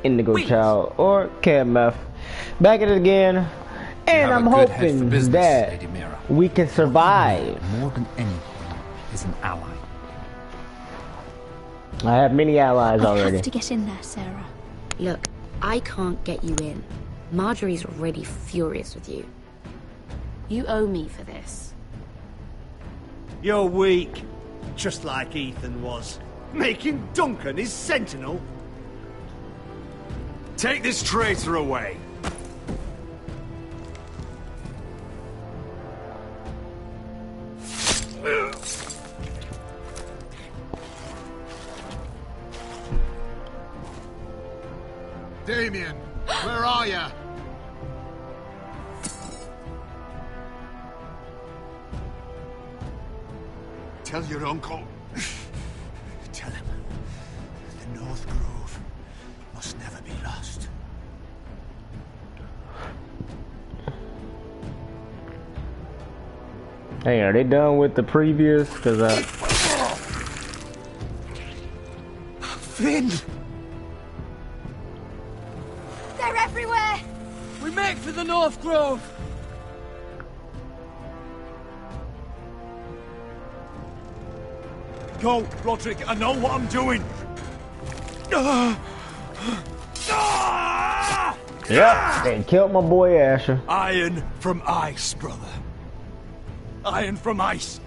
Indigo Child, or KMF. Back at it again, and I'm hoping that we can survive. More than anything is an ally. I have many allies I already. have to get in there, Sarah. Look, I can't get you in. Marjorie's already furious with you. You owe me for this. You're weak, just like Ethan was. Making Duncan his sentinel. Take this traitor away. Damien, where are you? Tell your uncle. Tell him the North Grove must never be lost. Hey, are they done with the previous? Cause Finn! They're everywhere! We make for the North Grove! Go, Roderick, I know what I'm doing! yep, they killed my boy Asher. Iron from ice, brother. Iron from ice.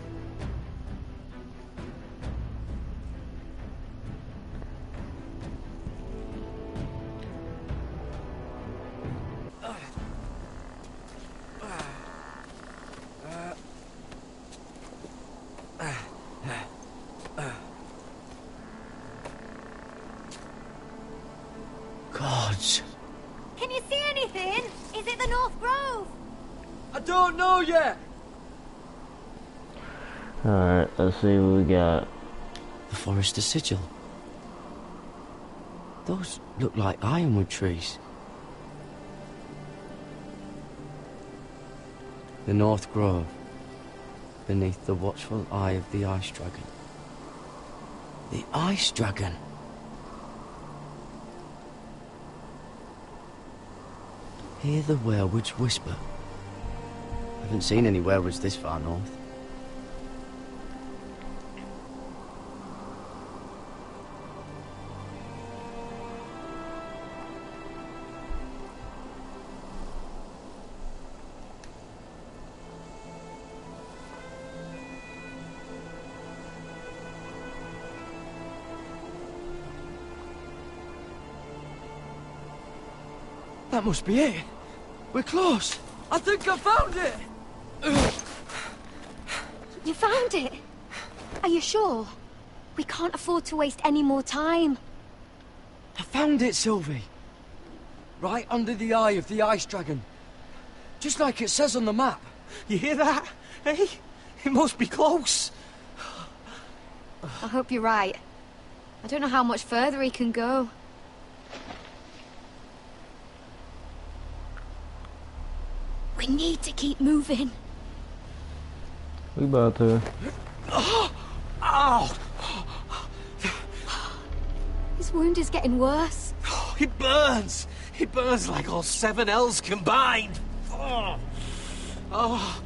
Gods. Can you see anything? Is it the North Grove? I don't know yet! Alright, let's see what we got. The Forester Sigil. Those look like ironwood trees. The North Grove, beneath the watchful eye of the Ice Dragon. The Ice Dragon! Hear the werewolves whisper. I haven't seen any werewolves this far north. That must be it. We're close. I think I found it. You found it? Are you sure? We can't afford to waste any more time. I found it, Sylvie. Right under the eye of the Ice Dragon. Just like it says on the map. You hear that? Hey? It must be close. I hope you're right. I don't know how much further he can go. We need to keep moving. We about to. Ow! His wound is getting worse. It burns! It burns like all 7 L's combined! Oh. Oh.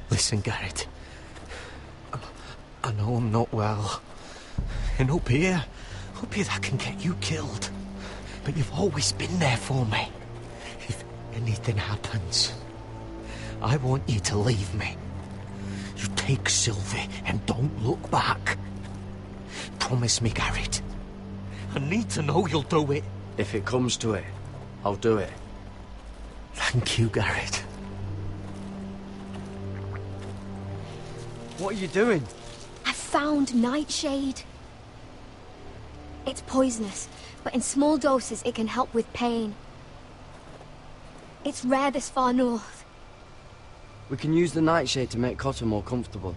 Listen, Garrett. I know I'm not well. And up here that can get you killed. But you've always been there for me. If anything happens, I want you to leave me. You take Sylvie and don't look back. Promise me, Garrett. I need to know you'll do it. If it comes to it, I'll do it. Thank you, Garrett. What are you doing? I found Nightshade. It's poisonous, but in small doses it can help with pain. It's rare this far north. We can use the nightshade to make Cotter more comfortable.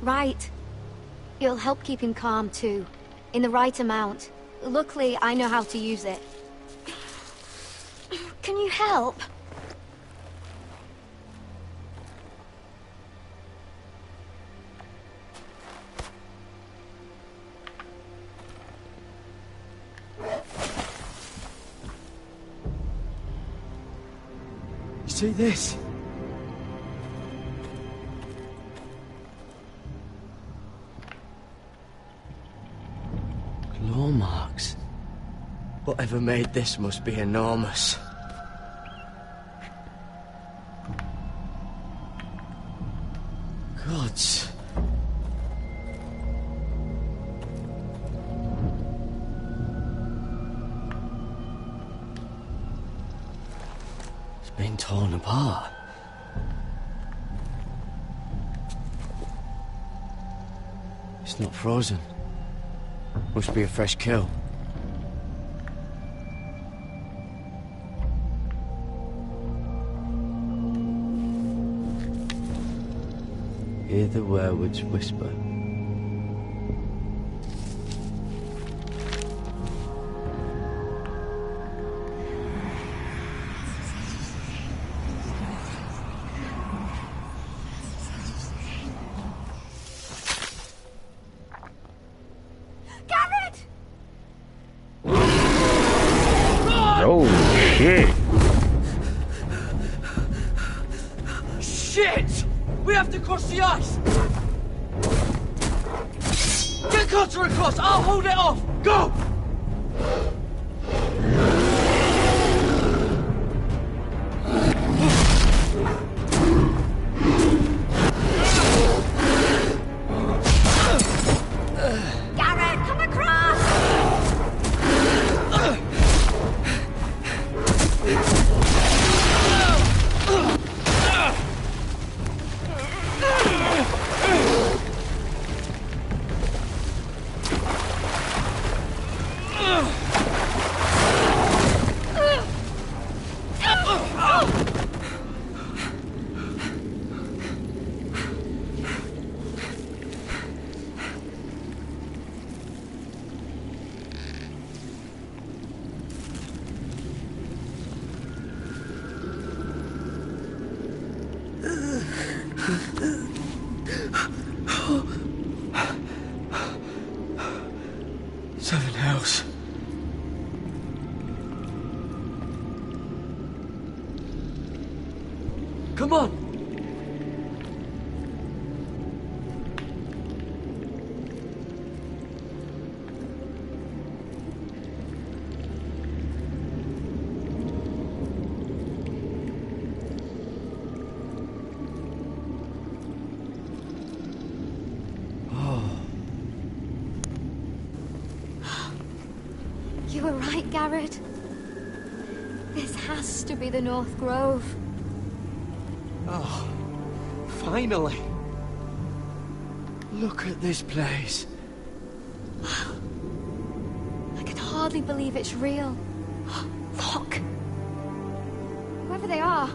Right. It'll help keep him calm too, in the right amount. Luckily, I know how to use it. Can you help? See this? Claw marks. Whatever made this must be enormous. Gods. It's been torn apart. It's not frozen. Must be a fresh kill. Hear the werewolves whisper. Garrett! Oh, shit. Shit! We have to cross the ice! Get Cutter across! I'll hold it off! Go! Garrett, come across! Seven hells. Come on! You were right, Garrett. This has to be the North Grove. Oh, finally! Look at this place. I can hardly believe it's real. Look! Whoever they are,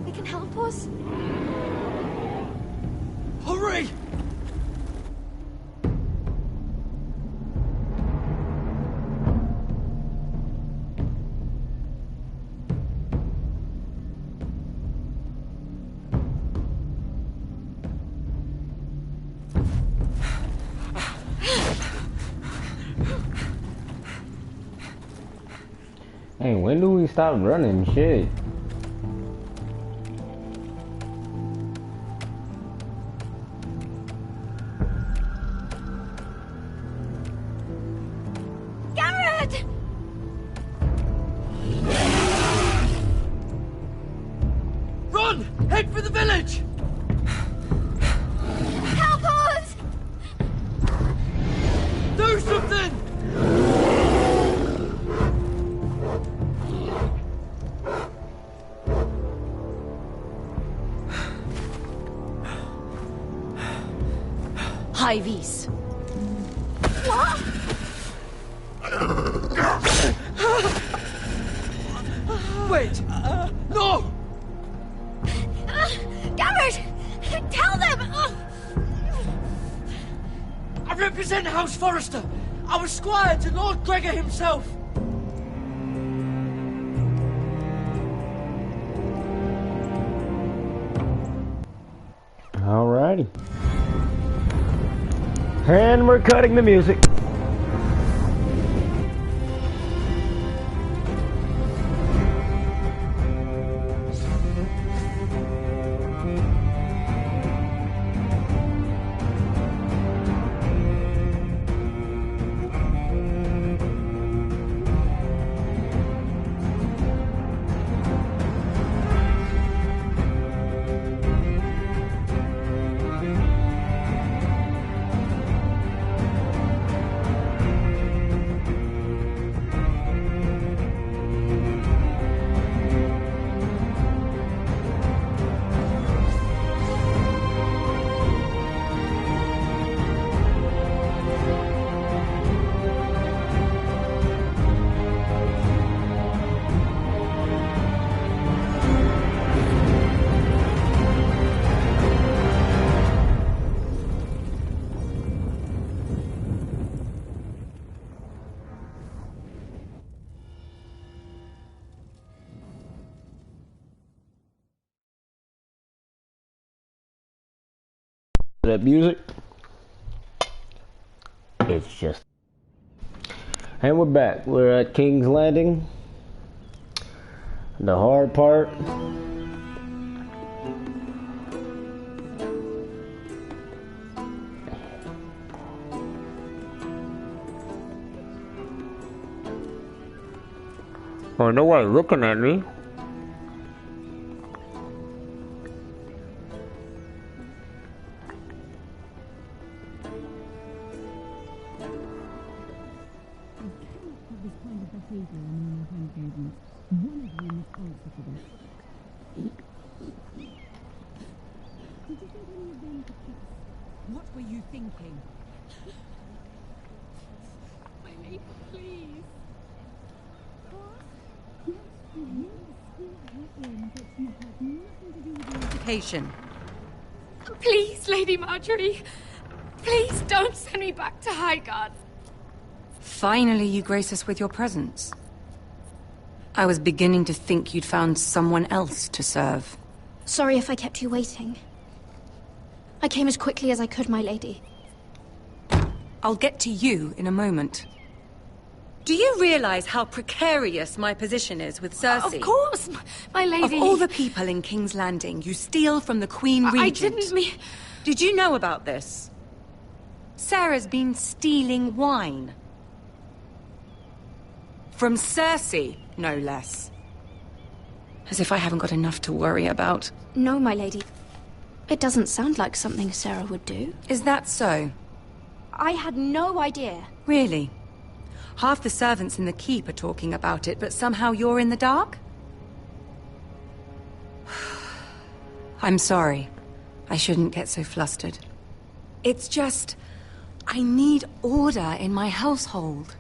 they can help us. Hurry! Hey, when do we stop running? Shit. Garrett! Run! Head for the village! Help us! Do something! Hivies. What? Wait! No! Garrett! Tell them! I represent House Forrester. I was squire to Lord Gregor himself. Alrighty. And we're cutting the music. that music. It's just... And we're back. We're at King's Landing. The hard part. Oh, nobody looking at me. What were you thinking? My lady, please. Education. Please, Lady Marjorie. Please don't send me back to Highgarden. Finally, you grace us with your presence. I was beginning to think you'd found someone else to serve. Sorry if I kept you waiting. I came as quickly as I could, my lady. I'll get to you in a moment. Do you realize how precarious my position is with Cersei? Of course, my lady. Of all the people in King's Landing, you steal from the Queen Regent. I didn't mean... Did you know about this? Sarah's been stealing wine. From Cersei, no less. As if I haven't got enough to worry about. No, my lady. It doesn't sound like something Sarah would do. Is that so? I had no idea. Really? Half the servants in the keep are talking about it, but somehow you're in the dark? I'm sorry. I shouldn't get so flustered. It's just... I need order in my household.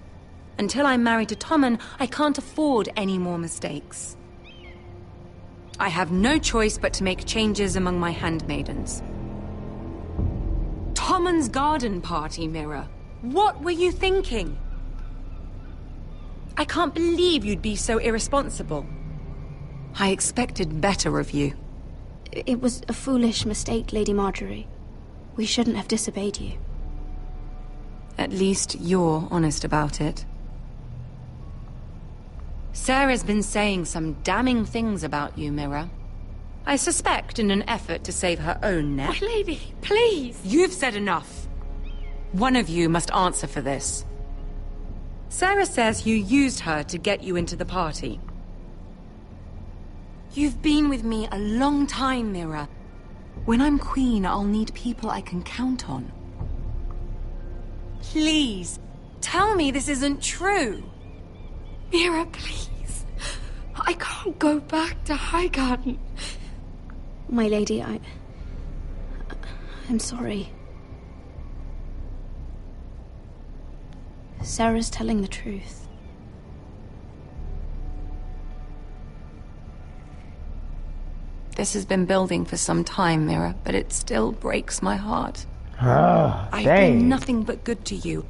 Until I'm married to Tommen, I can't afford any more mistakes. I have no choice but to make changes among my handmaidens. Tommen's garden party, Mira. What were you thinking? I can't believe you'd be so irresponsible. I expected better of you. It was a foolish mistake, Lady Marjorie. We shouldn't have disobeyed you. At least you're honest about it. Sarah's been saying some damning things about you, Mira. I suspect in an effort to save her own neck. My lady, please. You've said enough. One of you must answer for this. Sarah says you used her to get you into the party. You've been with me a long time, Mira. When I'm queen, I'll need people I can count on. Please, tell me this isn't true. Mira, please. I can't go back to Highgarden. My lady, I'm sorry. Sarah's telling the truth. This has been building for some time, Mira, but it still breaks my heart. I've Dang. been nothing but good to you.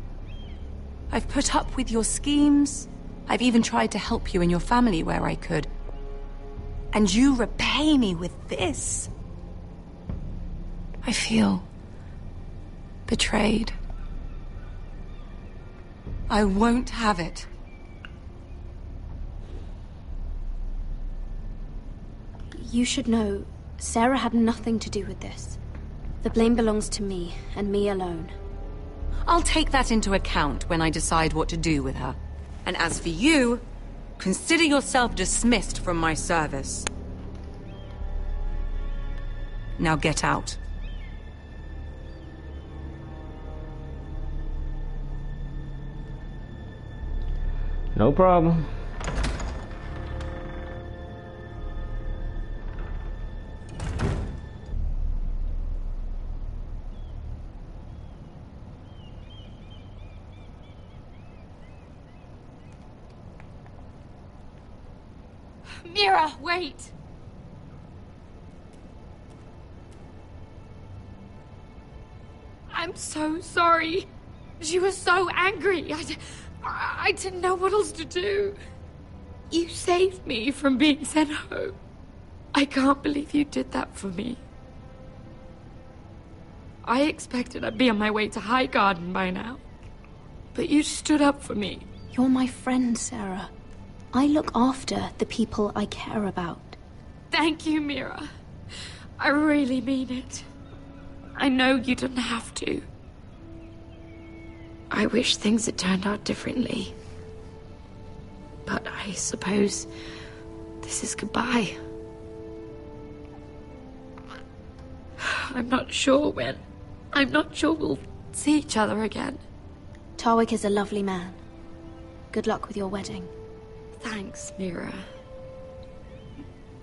I've put up with your schemes. I've even tried to help you and your family where I could. And you repay me with this. I feel betrayed. I won't have it. You should know, Sarah had nothing to do with this. The blame belongs to me, and me alone. I'll take that into account when I decide what to do with her. And as for you, consider yourself dismissed from my service. Now get out. No problem. Mira, wait. I'm so sorry. She was so angry. I didn't know what else to do. You saved me from being sent home. I can't believe you did that for me. I expected I'd be on my way to High Garden by now. But you stood up for me. You're my friend, Sarah. I look after the people I care about. Thank you, Mira. I really mean it. I know you didn't have to. I wish things had turned out differently. But I suppose this is goodbye. I'm not sure when. I'm not sure we'll see each other again. Tarwick is a lovely man. Good luck with your wedding. Thanks, Mira.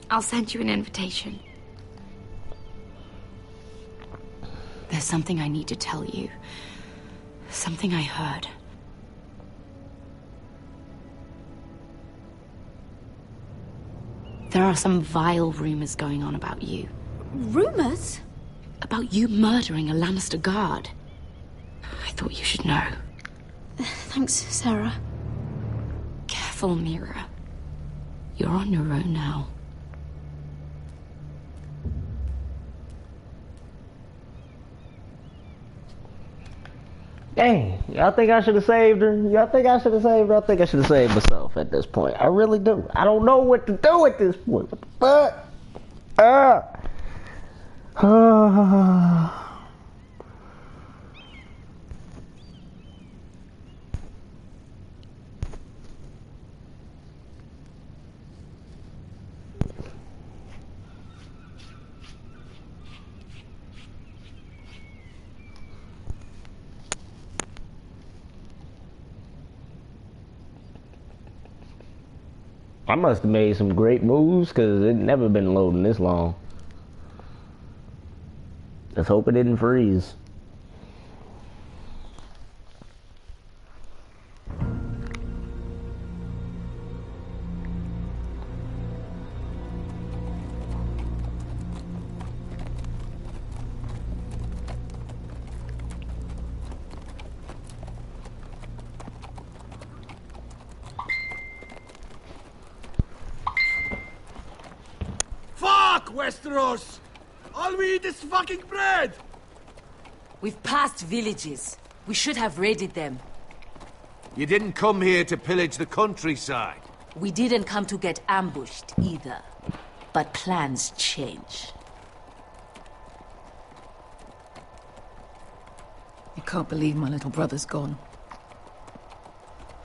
I'll send you an invitation. There's something I need to tell you. Something I heard. There are some vile rumors going on about you. Rumors? About you murdering a Lannister guard. I thought you should know. Thanks, Sarah. Careful, Mira. You're on your own now. Dang, y'all think I should have saved her? Y'all think I should have saved her? I think I should have saved myself at this point. I really do. I don't know what to do at this point. What the fuck? I must have made some great moves because it never been loading this long. Let's hope it didn't freeze. Westeros! All we eat is fucking bread! We've passed villages. We should have raided them. You didn't come here to pillage the countryside. We didn't come to get ambushed either. But plans change. I can't believe my little brother's gone.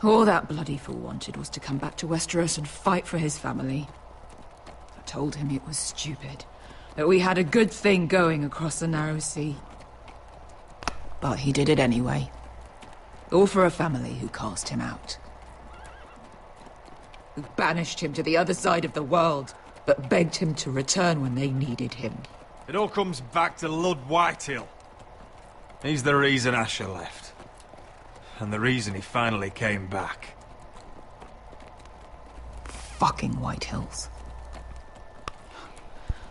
All that bloody fool wanted was to come back to Westeros and fight for his family. I told him it was stupid, that we had a good thing going across the narrow sea. But he did it anyway. All for a family who cast him out. Who banished him to the other side of the world, but begged him to return when they needed him. It all comes back to Lord Whitehill. He's the reason Asher left. And the reason he finally came back. Fucking Whitehills.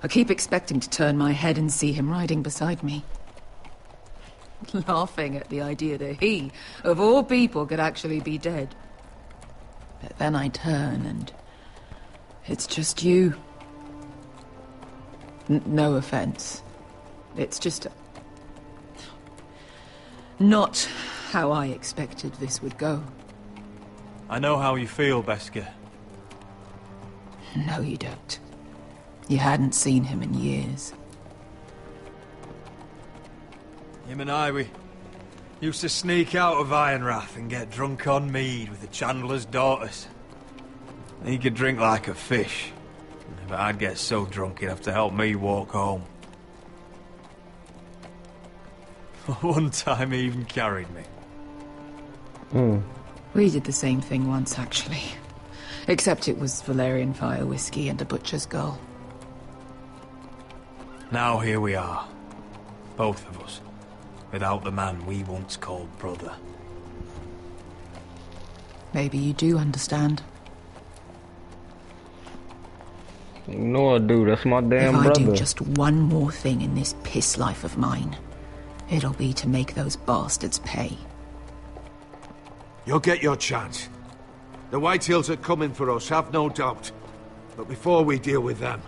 I keep expecting to turn my head and see him riding beside me. Laughing at the idea that he, of all people, could actually be dead. But then I turn and... it's just you. No offense. It's just... not how I expected this would go. I know how you feel, Beskar. No, you don't. You hadn't seen him in years. Him and I, we used to sneak out of Ironrath and get drunk on mead with the Chandler's daughters. He could drink like a fish, but I'd get so drunk he'd have to help me walk home. One time he even carried me. We did the same thing once, actually. Except it was Valerian fire whiskey and a butcher's girl. Now here we are, both of us, without the man we once called brother. Maybe you do understand. No, dude, that's my damn brother. If I do just one more thing in this piss life of mine, it'll be to make those bastards pay. You'll get your chance. The Whitehills are coming for us, have no doubt. But before we deal with them,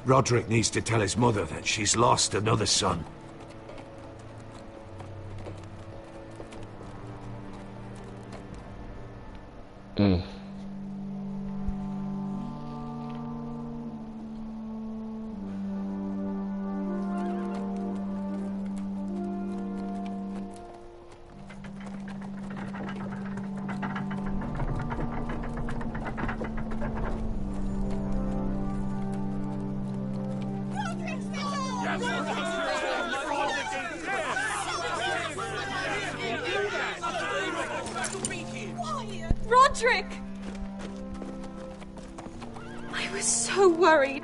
Roderick needs to tell his mother that she's lost another son. Mm. Roderick! I was so worried.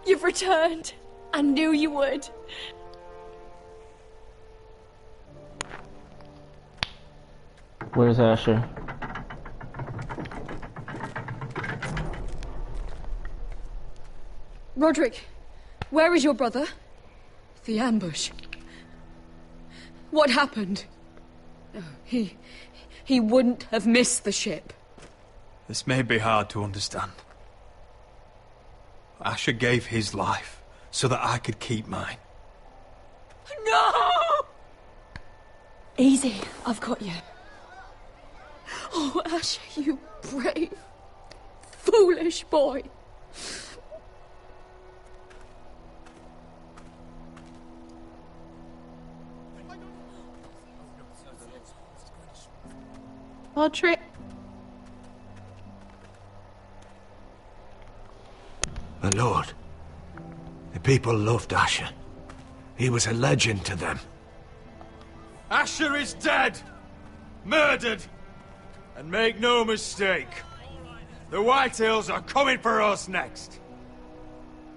You've returned. I knew you would. Where's Asher? Roderick, where is your brother? The ambush. What happened? Oh, he wouldn't have missed the ship. This may be hard to understand. Asher gave his life so that I could keep mine. No! Easy, I've got you. Oh, Asher, you brave, foolish boy. Roderick. My lord, the people loved Asher. He was a legend to them. Asher is dead! Murdered! And make no mistake, the Whitehills are coming for us next.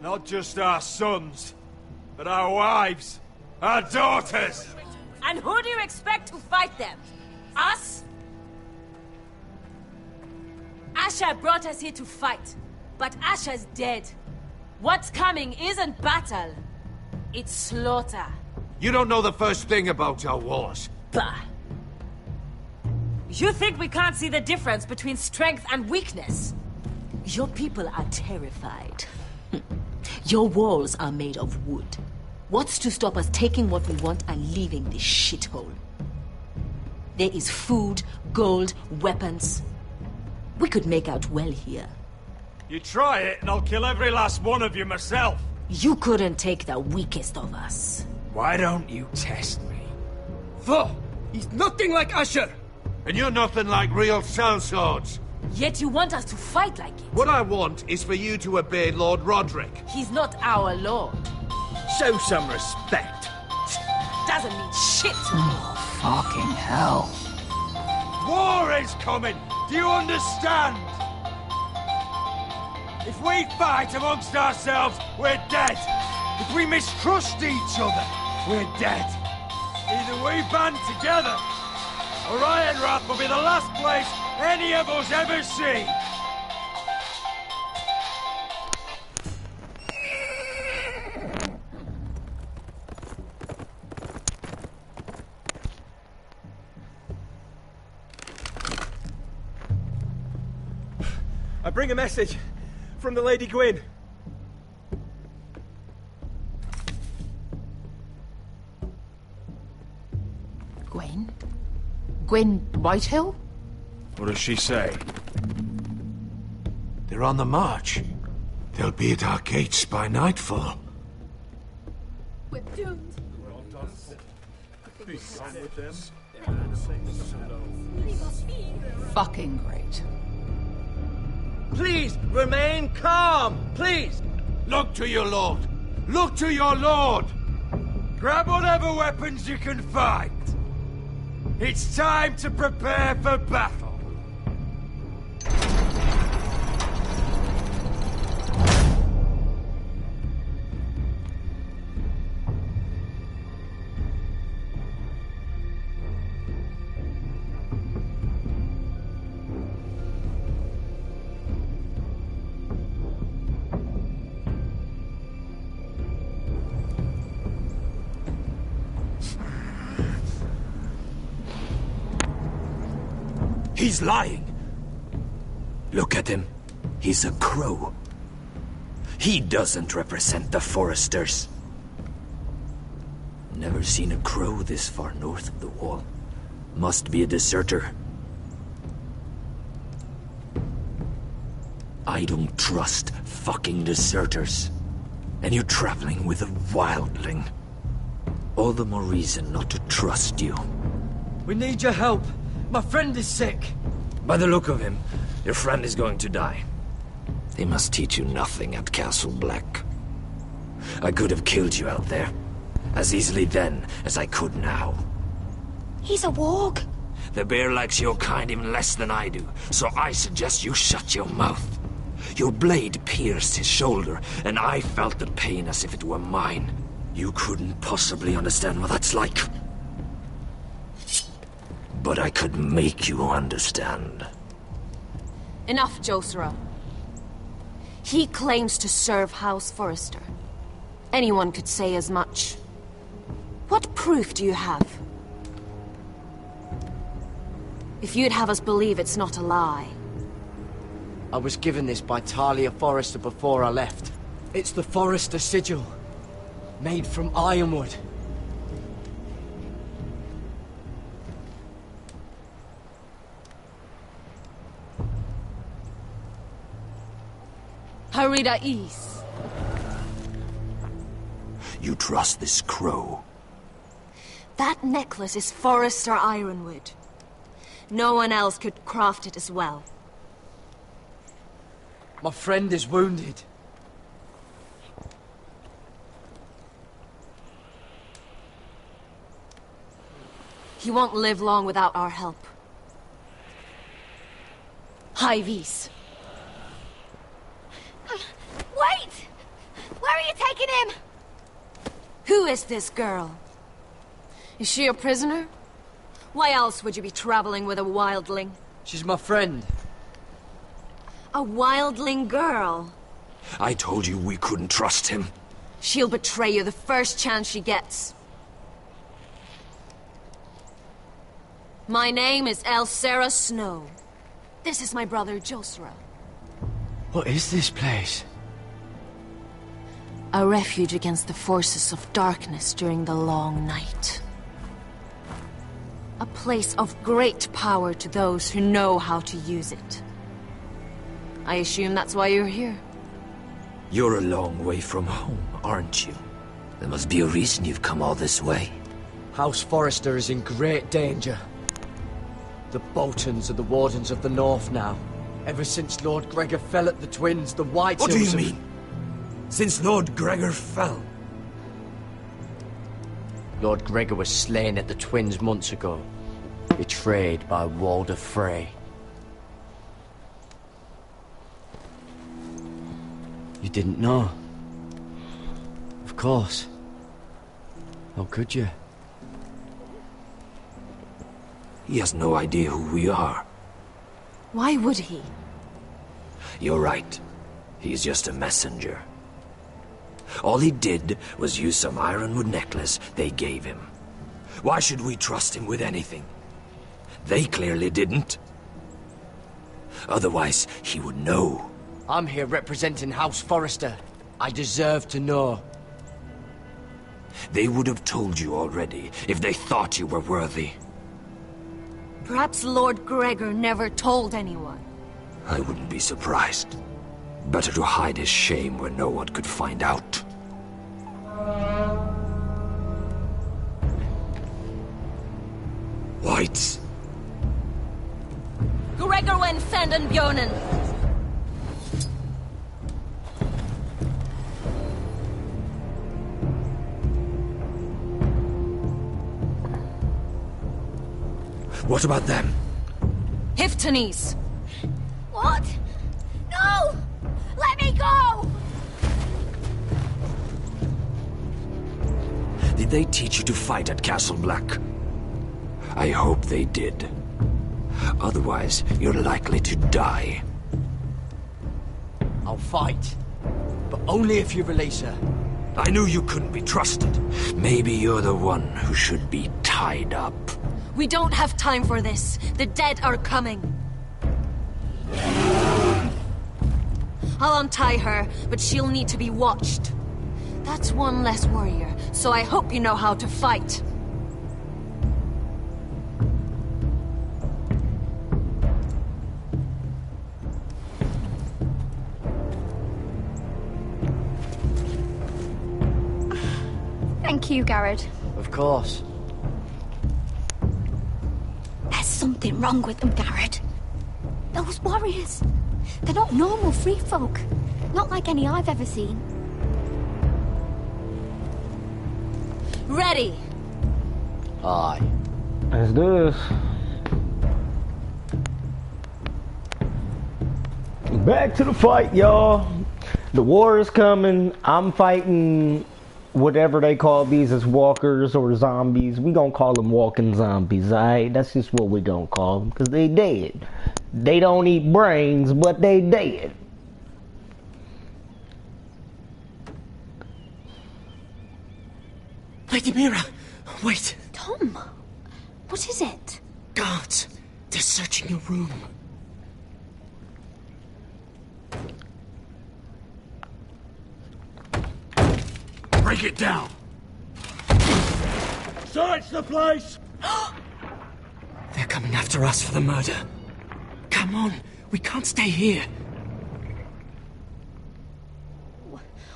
Not just our sons, but our wives, our daughters! And who do you expect to fight them? Us? Asher brought us here to fight, but Asher's dead. What's coming isn't battle, it's slaughter. You don't know the first thing about our wars. Bah! You think we can't see the difference between strength and weakness? Your people are terrified. Your walls are made of wood. What's to stop us taking what we want and leaving this shithole? There is food, gold, weapons. We could make out well here. You try it and I'll kill every last one of you myself. You couldn't take the weakest of us. Why don't you test me? For he's nothing like Asher. And you're nothing like real sellswords. Yet you want us to fight like it. What I want is for you to obey Lord Roderick. He's not our lord. Show some respect. Doesn't mean shit to me. Oh, fucking hell. War is coming! Do you understand? If we fight amongst ourselves, we're dead. If we mistrust each other, we're dead. Either we band together, or Ironrath will be the last place any of us ever see. I bring a message from the Lady Gwyn. Gwyn? Gwyn Whitehill? What does she say? They're on the march. They'll be at our gates by nightfall. We're doomed. Fucking great. Please, remain calm, please! Look to your lord! Look to your lord! Grab whatever weapons you can find. It's time to prepare for battle. He's lying. Look at him. He's a crow. He doesn't represent the Foresters. Never seen a crow this far north of the wall. Must be a deserter. I don't trust fucking deserters. And you're traveling with a wildling. All the more reason not to trust you. We need your help. My friend is sick. By the look of him, your friend is going to die. They must teach you nothing at Castle Black. I could have killed you out there, as easily then as I could now. He's a warg. The bear likes your kind even less than I do, so I suggest you shut your mouth. Your blade pierced his shoulder, and I felt the pain as if it were mine. You couldn't possibly understand what that's like. But I could make you understand. Enough, Josera. He claims to serve House Forrester. Anyone could say as much. What proof do you have? If you'd have us believe it's not a lie. I was given this by Talia Forrester before I left. It's the Forrester sigil. Made from ironwood. Harida East. You trust this crow? That necklace is Forrester ironwood. No one else could craft it as well. My friend is wounded. He won't live long without our help. Hyvis. Wait! Where are you taking him? Who is this girl? Is she a prisoner? Why else would you be traveling with a wildling? She's my friend. A wildling girl? I told you we couldn't trust him. She'll betray you the first chance she gets. My name is Elsera Snow. This is my brother Josera. What is this place? A refuge against the forces of darkness during the long night. A place of great power to those who know how to use it. I assume that's why you're here. You're a long way from home, aren't you? There must be a reason you've come all this way. House Forrester is in great danger. The Boltons are the Wardens of the North now. Ever since Lord Gregor fell at the Twins, the White What do Hills you mean? Since Lord Gregor fell? Lord Gregor was slain at the Twins months ago. Betrayed by Walder Frey. You didn't know? Of course. How could you? He has no idea who we are. Why would he? You're right. He's just a messenger. All he did was use some ironwood necklace they gave him. Why should we trust him with anything? They clearly didn't. Otherwise, he would know. I'm here representing House Forrester. I deserve to know. They would have told you already if they thought you were worthy. Perhaps Lord Gregor never told anyone. I wouldn't be surprised. Better to hide his shame where no one could find out. Whites. Gregor wen fenden bjonen. What about them? Hiftanes. What? No! Let me go! Did they teach you to fight at Castle Black? I hope they did. Otherwise, you're likely to die. I'll fight. But only if you release her. I knew you couldn't be trusted. Maybe you're the one who should be tied up. We don't have time for this. The dead are coming. I'll untie her, but she'll need to be watched. That's one less warrior, so I hope you know how to fight. Thank you, Garrett. Of course. There's something wrong with them, Garrett. Those warriors. They're not normal free folk. Not like any I've ever seen. Ready. Aye. Let's do this. Back to the fight, y'all. The war is coming. I'm fighting whatever they call these as walkers or zombies. We gonna call them walking zombies, alright? That's just what we gonna call them, because they dead. They don't eat brains, but they dead. Lady Mira, wait. Tom, what is it? Guards, they're searching your room. Break it down! Search the place! They're coming after us for the murder. Come on, we can't stay here.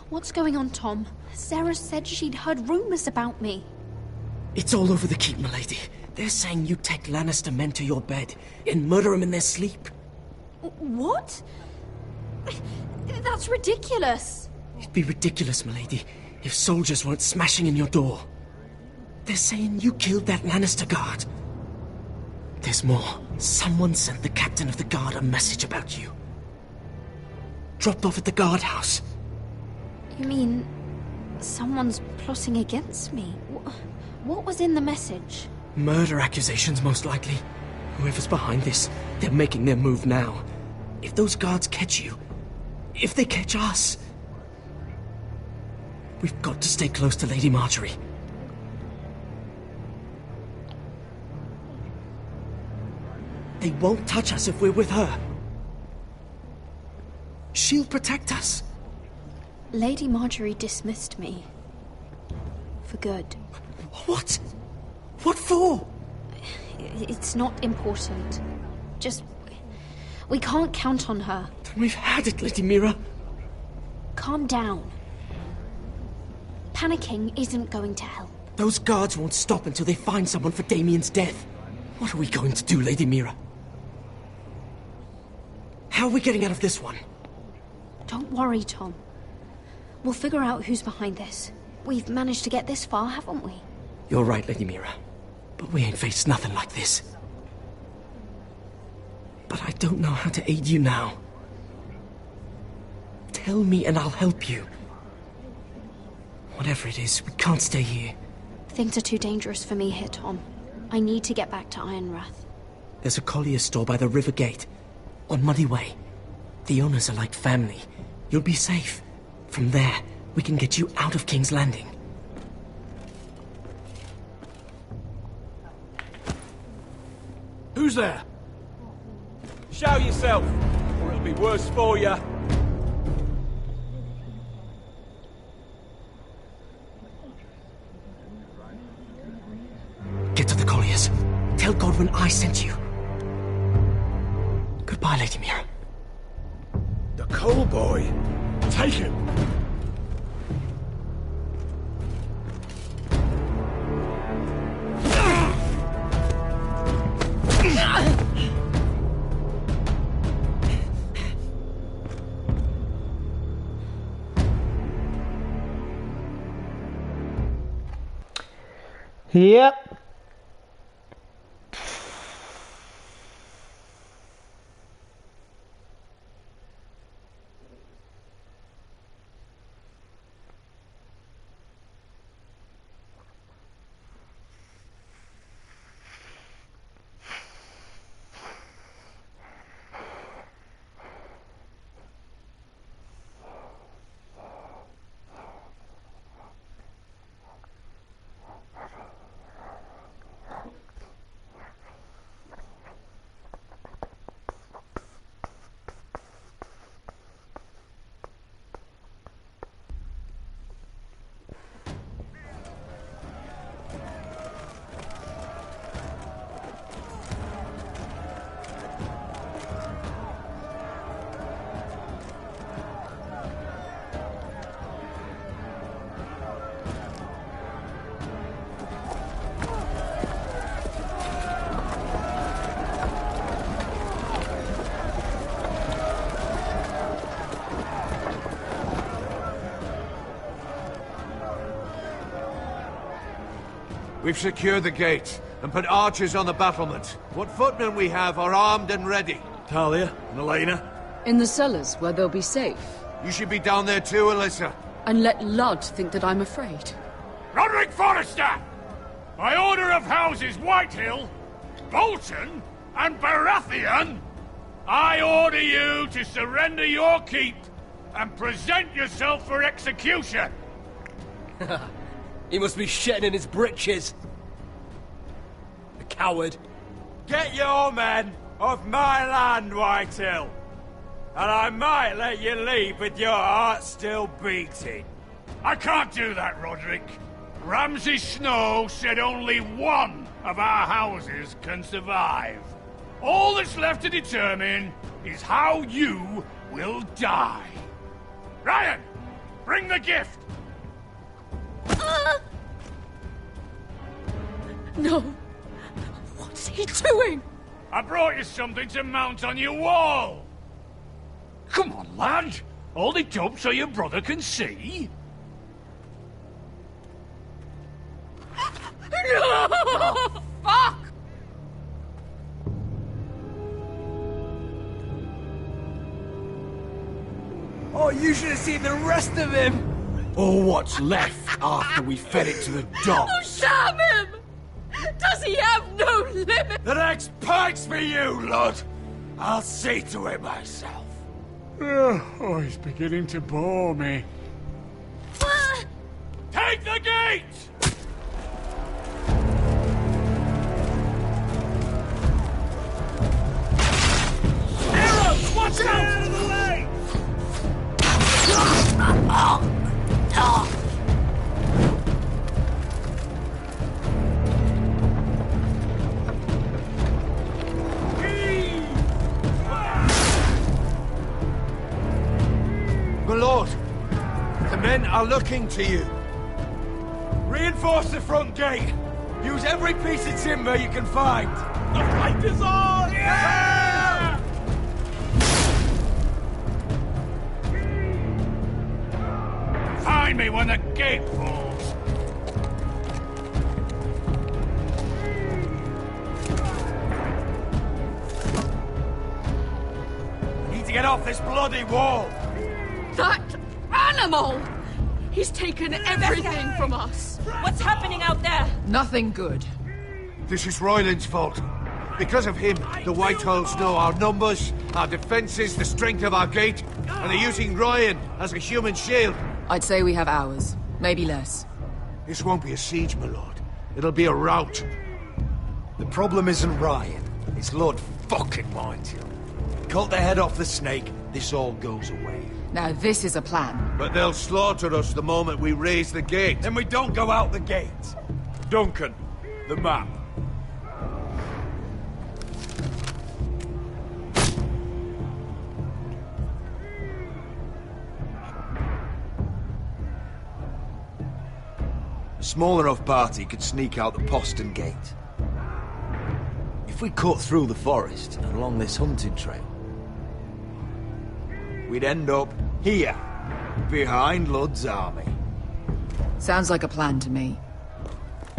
What's going on, Tom? Sarah said she'd heard rumors about me. It's all over the keep, milady. They're saying you take Lannister men to your bed and murder them in their sleep. What? That's ridiculous. It'd be ridiculous, milady, if soldiers weren't smashing in your door. They're saying you killed that Lannister guard. There's more. Someone sent the captain of the guard a message about you. Dropped off at the guardhouse. You mean someone's plotting against me? What was in the message? Murder accusations, most likely. Whoever's behind this, they're making their move now. If those guards catch you, if they catch us, we've got to stay close to Lady Marjorie. They won't touch us if we're with her. She'll protect us. Lady Marjorie dismissed me. For good. What? What for? It's not important. Just... we can't count on her. Then we've had it, Lady Mira. Calm down. Panicking isn't going to help. Those guards won't stop until they find someone for Damien's death. What are we going to do, Lady Mira? How are we getting out of this one? Don't worry, Tom. We'll figure out who's behind this. We've managed to get this far, haven't we? You're right, Lady Mira. But we ain't faced nothing like this. But I don't know how to aid you now. Tell me and I'll help you. Whatever it is, we can't stay here. Things are too dangerous for me here, Tom. I need to get back to Ironrath. There's a collier's store by the river gate. On Muddy Way. The owners are like family. You'll be safe. From there, we can get you out of King's Landing. Who's there? Show yourself, or it'll be worse for you. Get to the colliers. Tell Godwin I sent you. Goodbye, Lady Mira. The coal boy. Take him. Yep. We've secured the gate and put archers on the battlement. What footmen we have are armed and ready. Talia and Elena? In the cellars, where they'll be safe. You should be down there too, Alyssa. And let Lud think that I'm afraid. Roderick Forrester! By order of Houses Whitehill, Bolton, and Baratheon, I order you to surrender your keep and present yourself for execution. He must be shitting in his britches. A coward. Get your men off my land, Whitehill. And I might let you leave with your heart still beating. I can't do that, Roderick. Ramsay Snow said only one of our houses can survive. All that's left to determine is how you will die. Ryan, bring the gift! No. What's he doing? I brought you something to mount on your wall. Come on, lad. Hold it up so your brother can see. No! Fuck! Oh, you should have seen the rest of him! Or what's left after we fed it to the dogs. Oh, damn him! Does he have no limit? The next pike's for you, Lud! I'll see to it myself. Oh, he's beginning to bore me. Take the gate! Arrows! Watch out! Out of the way! My lord, the men are looking to you. Reinforce the front gate! Use every piece of timber you can find! The fight is on! Yeah! Find me when the gate falls. Need to get off this bloody wall! That animal! He's taken everything from us. What's happening out there? Nothing good. This is Royland's fault. Because of him, the Whitehills know our numbers, our defenses, the strength of our gate, and they're using Ryan as a human shield. I'd say we have hours, maybe less. This won't be a siege, my lord. It'll be a rout. The problem isn't Ryan. It's Lord fucking Whitehill. Cut the head off the snake, this all goes away. Now this is a plan. But they'll slaughter us the moment we raise the gate. Then we don't go out the gate. Duncan, the map. A small enough party could sneak out the postern gate. If we cut through the forest and along this hunting trail, we'd end up here, behind Lud's army. Sounds like a plan to me.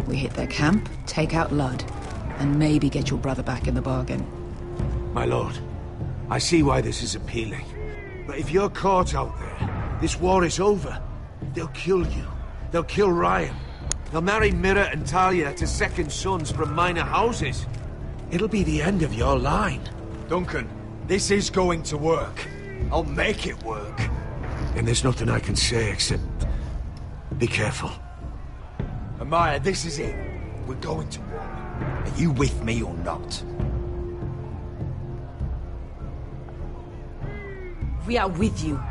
We hit their camp, take out Lud, and maybe get your brother back in the bargain. My lord, I see why this is appealing. But if you're caught out there, this war is over. They'll kill you. They'll kill Ryan. They'll marry Mira and Talia to second sons from minor houses. It'll be the end of your line. Duncan, this is going to work. I'll make it work. And there's nothing I can say except... be careful. Amaya, this is it. We're going to war. Are you with me or not? We are with you.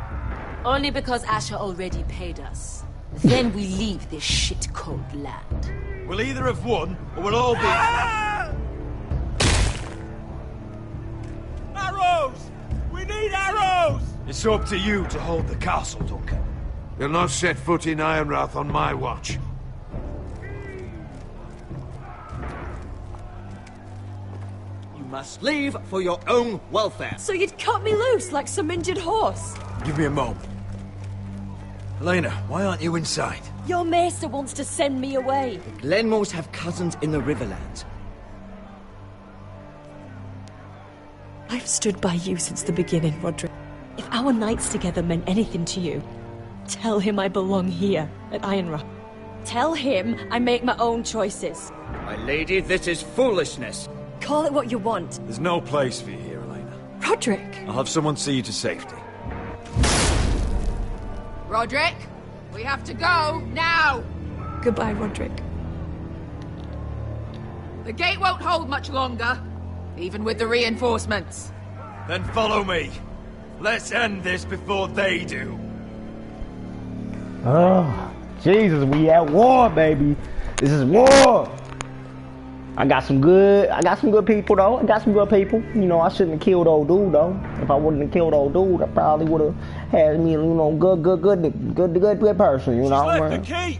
Only because Asher already paid us. Then we leave this shit-cold land. We'll either have won, or we'll all be... Arrows! We need arrows! It's up to you to hold the castle, Duncan. They'll not set foot in Ironrath on my watch. You must leave for your own welfare. So you'd cut me loose like some injured horse? Give me a moment. Elena, why aren't you inside? Your maester wants to send me away. Glenmores have cousins in the Riverlands. I've stood by you since the beginning, Roderick. If our nights together meant anything to you, tell him I belong here at Ironrock. Tell him I make my own choices. My lady, this is foolishness. Call it what you want. There's no place for you here, Elena. Roderick! I'll have someone see you to safety. Roderick, we have to go, now! Goodbye, Roderick. The gate won't hold much longer, even with the reinforcements. Then follow me. Let's end this before they do. Oh, Jesus, we at war, baby. This is war. I got some good people though. I got some good people. You know, I shouldn't have killed old dude though. If I wouldn't have killed old dude, I probably would have had me, you know, good person. You know, Left the key.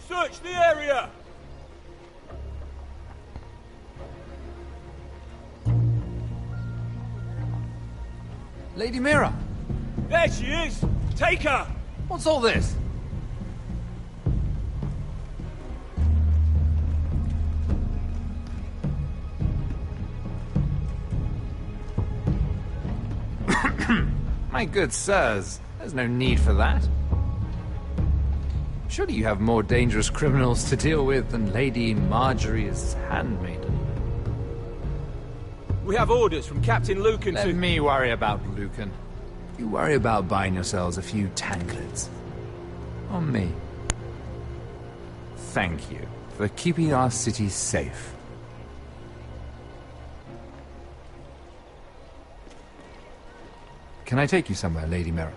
Search the area. Lady Mira! There she is. Take her. What's all this? My good sirs, there's no need for that. Surely you have more dangerous criminals to deal with than Lady Marjorie's handmaiden. We have orders from Captain Lucan Let me worry about Lucan. You worry about buying yourselves a few tanklets. On me. Thank you for keeping our city safe. Can I take you somewhere, Lady Mira?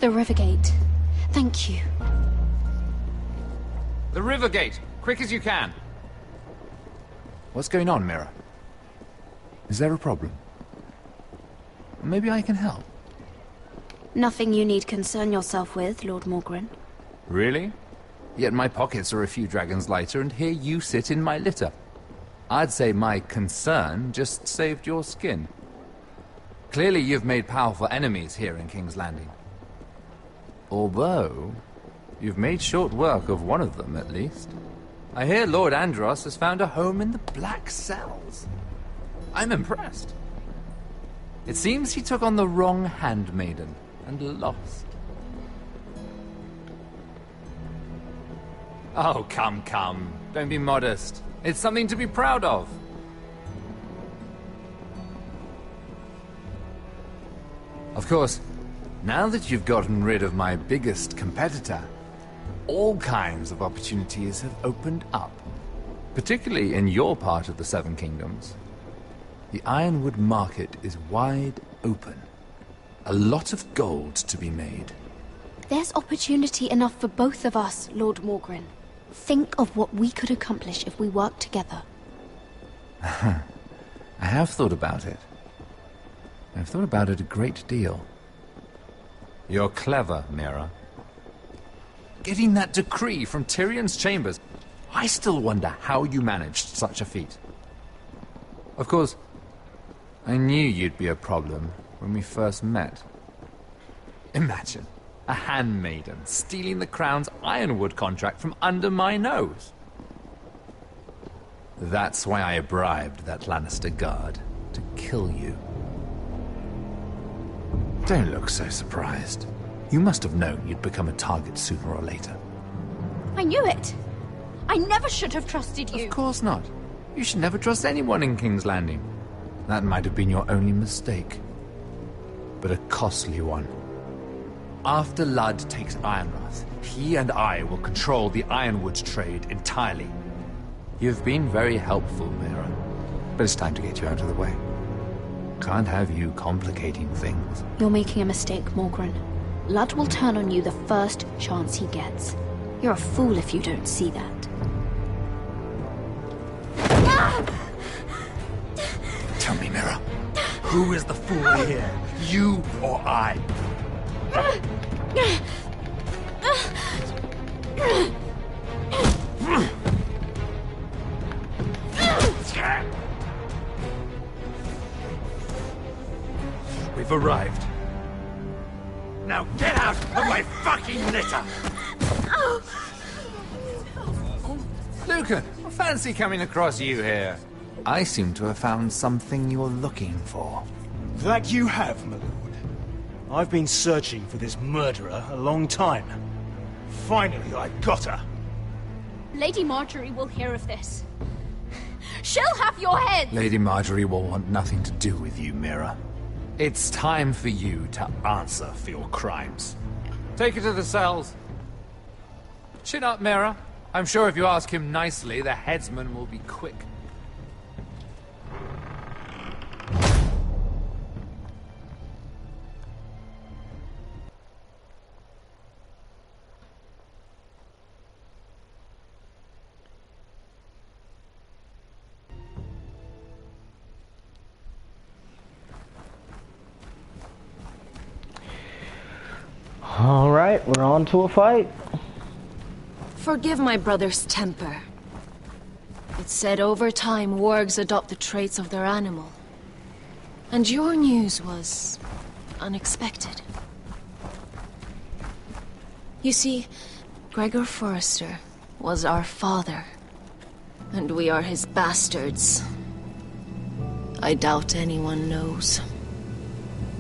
The Rivergate. Thank you. The Rivergate! Quick as you can! What's going on, Mira? Is there a problem? Maybe I can help. Nothing you need concern yourself with, Lord Morgren. Really? Yet my pockets are a few dragons lighter, and here you sit in my litter. I'd say my concern just saved your skin. Clearly you've made powerful enemies here in King's Landing. Although, you've made short work of one of them, at least. I hear Lord Andros has found a home in the Black Cells. I'm impressed. It seems he took on the wrong handmaiden and lost. Oh, come. Don't be modest. It's something to be proud of. Of course, now that you've gotten rid of my biggest competitor, all kinds of opportunities have opened up. Particularly in your part of the Seven Kingdoms. The Ironwood market is wide open. A lot of gold to be made. There's opportunity enough for both of us, Lord Morgren. Think of what we could accomplish if we worked together. I have thought about it. I've thought about it a great deal. You're clever, Mira. Getting that decree from Tyrion's chambers, I still wonder how you managed such a feat. Of course, I knew you'd be a problem when we first met. Imagine a handmaiden stealing the Crown's Ironwood contract from under my nose. That's why I bribed that Lannister guard to kill you. Don't look so surprised. You must have known you'd become a target sooner or later. I knew it! I never should have trusted you! Of course not. You should never trust anyone in King's Landing. That might have been your only mistake. But a costly one. After Ludd takes Ironrath, he and I will control the Ironwood trade entirely. You've been very helpful, Mira. But it's time to get you out of the way. Can't have you complicating things. You're making a mistake, Morgren. Ludd will turn on you the first chance he gets. You're a fool if you don't see that. Tell me, Mira, who is the fool here? You or I? We've arrived. Now get out of my fucking litter! Lucan, I fancy coming across you here. I seem to have found something you're looking for. That you have, my lord. I've been searching for this murderer a long time. Finally, I got her. Lady Marjorie will hear of this. She'll have your head! Lady Marjorie will want nothing to do with you, Mira. It's time for you to answer for your crimes. Take her to the cells. Chin up, Mira. I'm sure if you ask him nicely, the headsman will be quick. Alright, we're on to a fight. Forgive my brother's temper. It's said over time wargs adopt the traits of their animal. And your news was unexpected. You see, Gregor Forrester was our father, and we are his bastards. I doubt anyone knows.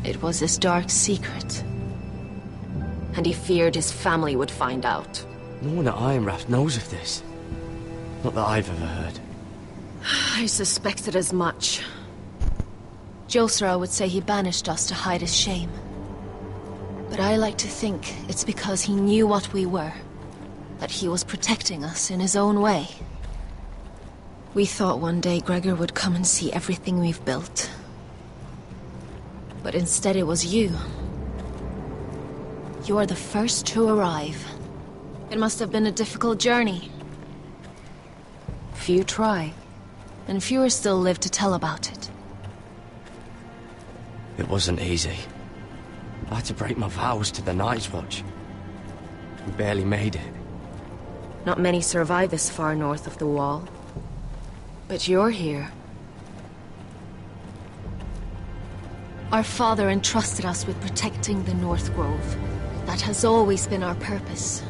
It was his dark secret, and he feared his family would find out. No one at Ironrath knows of this. Not that I've ever heard. I suspected as much. Josra would say he banished us to hide his shame. But I like to think it's because he knew what we were. That he was protecting us in his own way. We thought one day Gregor would come and see everything we've built. But instead it was you. You are the first to arrive. It must have been a difficult journey. Few try, and fewer still live to tell about it. It wasn't easy. I had to break my vows to the Night's Watch. We barely made it. Not many survive this far north of the Wall. But you're here. Our father entrusted us with protecting the North Grove. That has always been our purpose.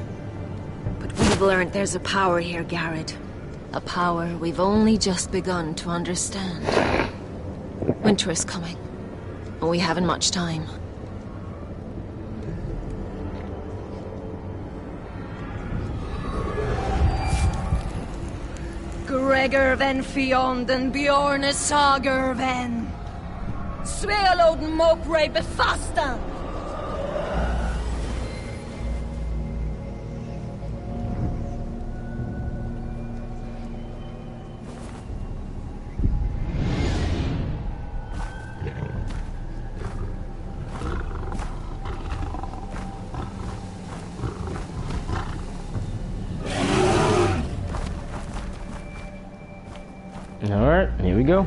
But we've learned there's a power here, Garrett. A power we've only just begun to understand. Winter is coming, and we haven't much time. Gregor ven Fionden Bjorne Sager ven. Svealoden Mokre befastan. Alright, here we go.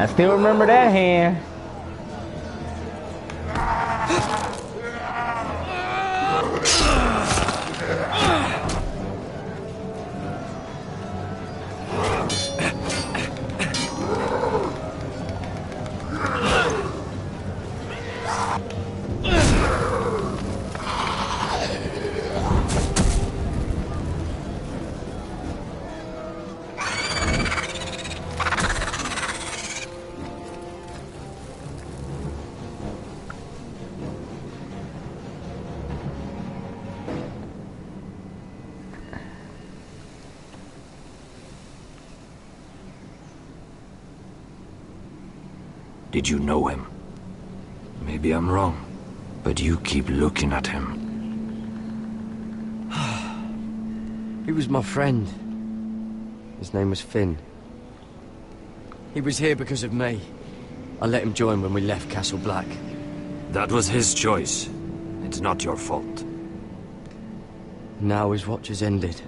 I still remember that hand. Did you know him? Maybe I'm wrong, but you keep looking at him. He was my friend. His name was Finn. He was here because of me. I let him join when we left Castle Black. That was his choice. It's not your fault. Now his watch has ended.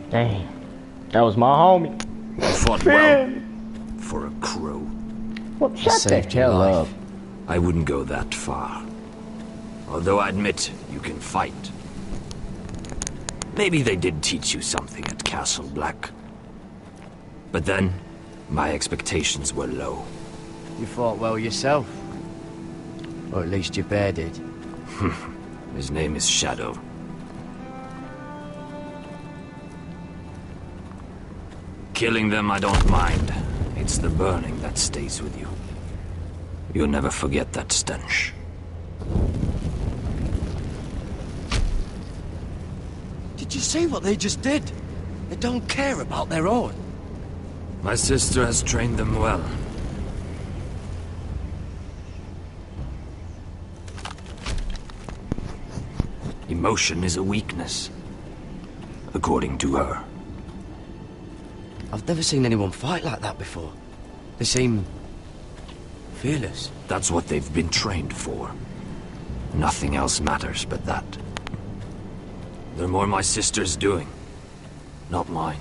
Dang. That was my homie. You fought well. For a crow. Well, shut the hell up. I wouldn't go that far. Although I admit, you can fight. Maybe they did teach you something at Castle Black. But then, my expectations were low. You fought well yourself. Or at least your bear did. His name is Shadow. Killing them I don't mind. It's the burning that stays with you. You'll never forget that stench. Did you see what they just did? They don't care about their own. My sister has trained them well. Emotion is a weakness, according to her. I've never seen anyone fight like that before. They seem fearless. That's what they've been trained for. Nothing else matters but that. They're more my sister's doing, not mine.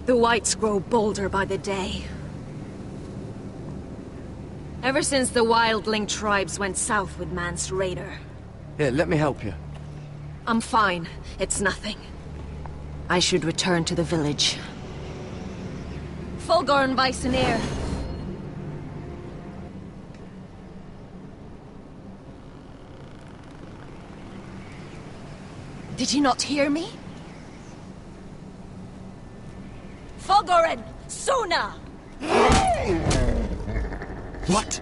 The whites grow bolder by the day. Ever since the wildling tribes went south with Mance Raider. Here, let me help you. I'm fine. It's nothing. I should return to the village. Fulgor and Vysenir. Did you not hear me? Fulgoren! Suna! What?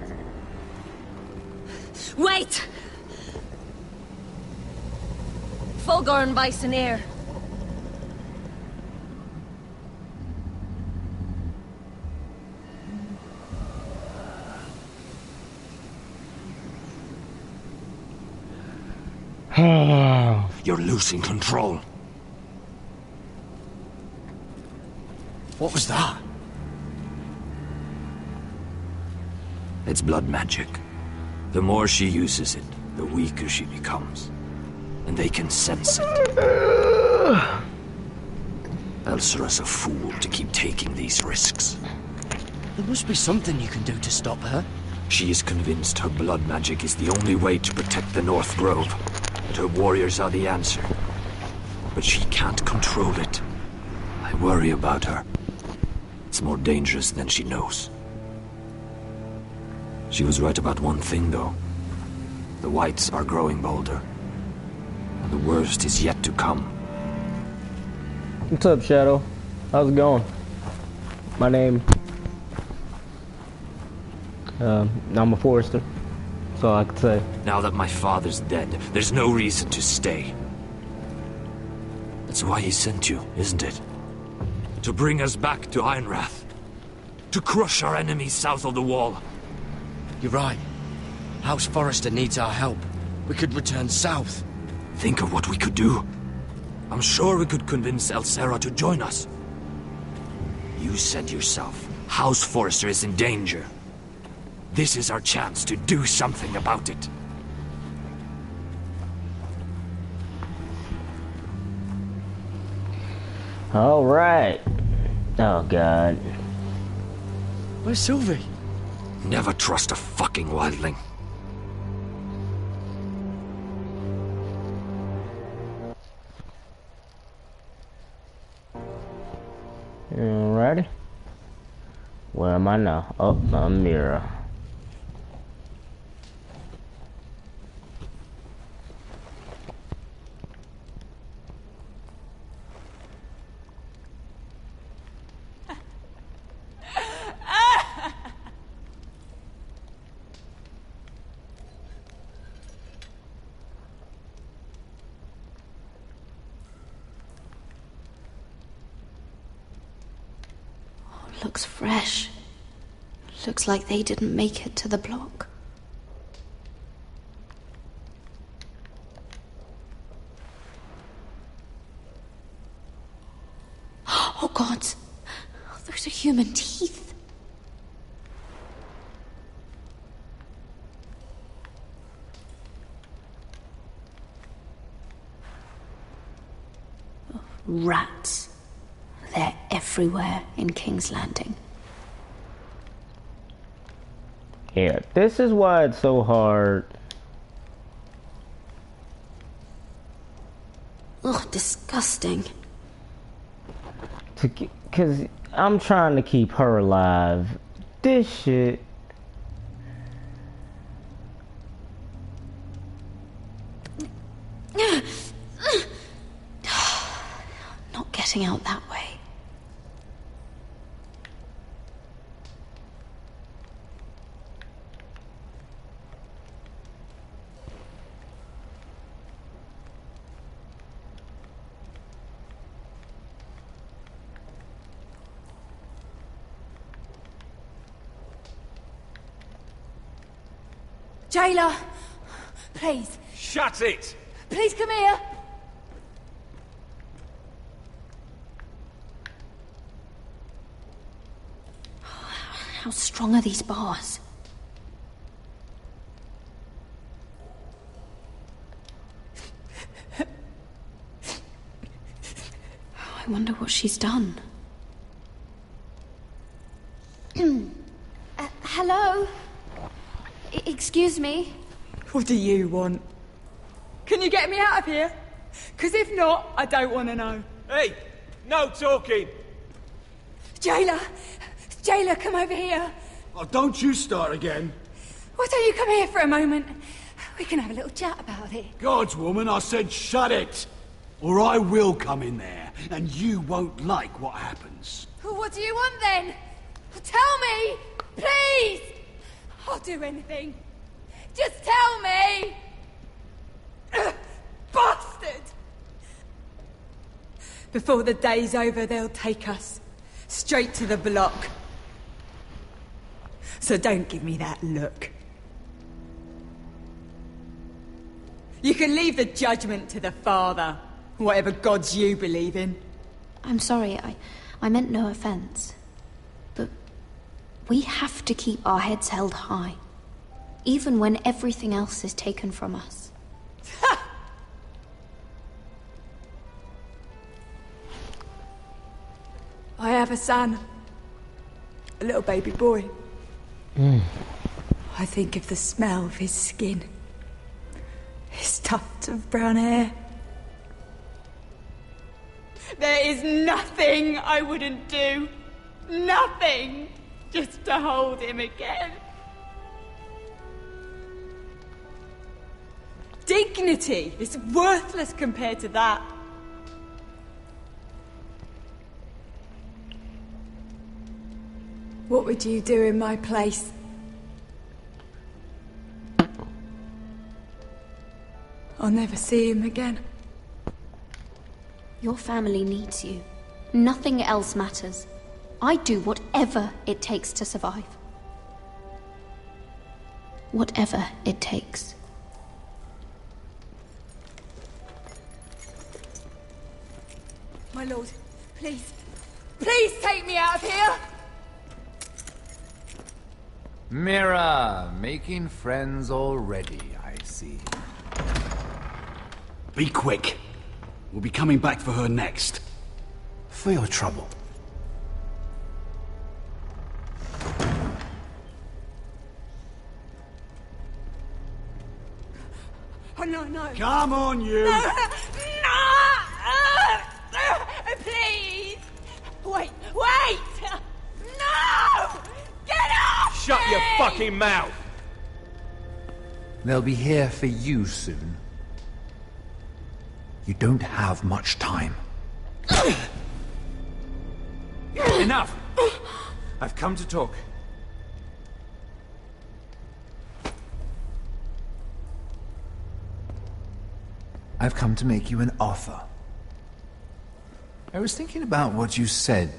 Wait! Fulgor and Vysenir. You're losing control. What was that? It's blood magic. The more she uses it, the weaker she becomes. And they can sense it. Elsera's a fool to keep taking these risks. There must be something you can do to stop her. She is convinced her blood magic is the only way to protect the North Grove. That her warriors are the answer. But she can't control it. I worry about her. It's more dangerous than she knows. She was right about one thing, though. The whites are growing bolder. And the worst is yet to come. What's up, Shadow? How's it going? My name... I'm a forester. That's all I can say. Now that my father's dead, there's no reason to stay. That's why he sent you, isn't it? To bring us back to Ironrath. To crush our enemies south of the wall. You're right. House Forrester needs our help. We could return south. Think of what we could do. I'm sure we could convince Elsera to join us. You said yourself, House Forrester is in danger. This is our chance to do something about it. All right. Oh, God. Where's Sylvie? Never trust a fucking wildling. Alrighty. Where am I now? Oh, my mirror. Looks fresh. Looks like they didn't make it to the block. Oh, God. Those are human teeth. Rats. They're everywhere in King's Landing. Yeah, this is why it's so hard. Ugh, disgusting. Because I'm trying to keep her alive. This shit. Not getting out that way. Jailer, please. Shut it! Please come here. How strong are these bars? I wonder what she's done. Hello? Excuse me? What do you want? Can you get me out of here? Because if not, I don't want to know. Hey! No talking! Jailer! Jailer, come over here. Oh, don't you start again. Why don't you come here for a moment? We can have a little chat about it. God's woman, I said shut it! Or I will come in there, and you won't like what happens. What do you want then? Tell me! Please! I'll do anything. Just tell me! Bastard! Before the day's over, they'll take us straight to the block. So don't give me that look. You can leave the judgment to the Father, whatever gods you believe in. I'm sorry, I meant no offense. But we have to keep our heads held high, even when everything else is taken from us. I have a son. A little baby boy. I think of the smell of his skin. His tuft of brown hair. There is nothing I wouldn't do. Nothing. Just to hold him again. Dignity is worthless compared to that. What would you do in my place? I'll never see him again. Your family needs you. Nothing else matters. I do whatever it takes to survive. Whatever it takes. My lord, please. Please take me out of here! Mira, making friends already, I see. Be quick. We'll be coming back for her next. for your trouble. Oh, no, no. Come on, you! No! Please! Wait! No! Get off Shut me! your fucking mouth! They'll be here for you soon. You don't have much time. Enough! I've come to talk. I've come to make you an offer. I was thinking about what you said,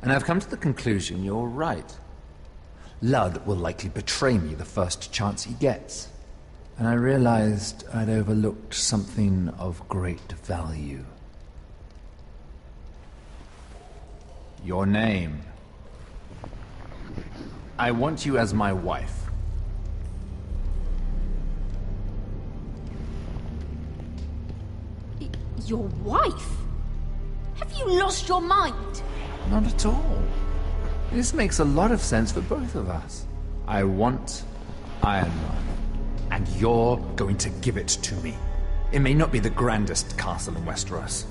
and I've come to the conclusion you're right. Ludd will likely betray me the first chance he gets. And I realized I'd overlooked something of great value. Your name. I want you as my wife. Your wife? Have you lost your mind? Not at all. This makes a lot of sense for both of us. I want Ironrath, and you're going to give it to me. It may not be the grandest castle in Westeros,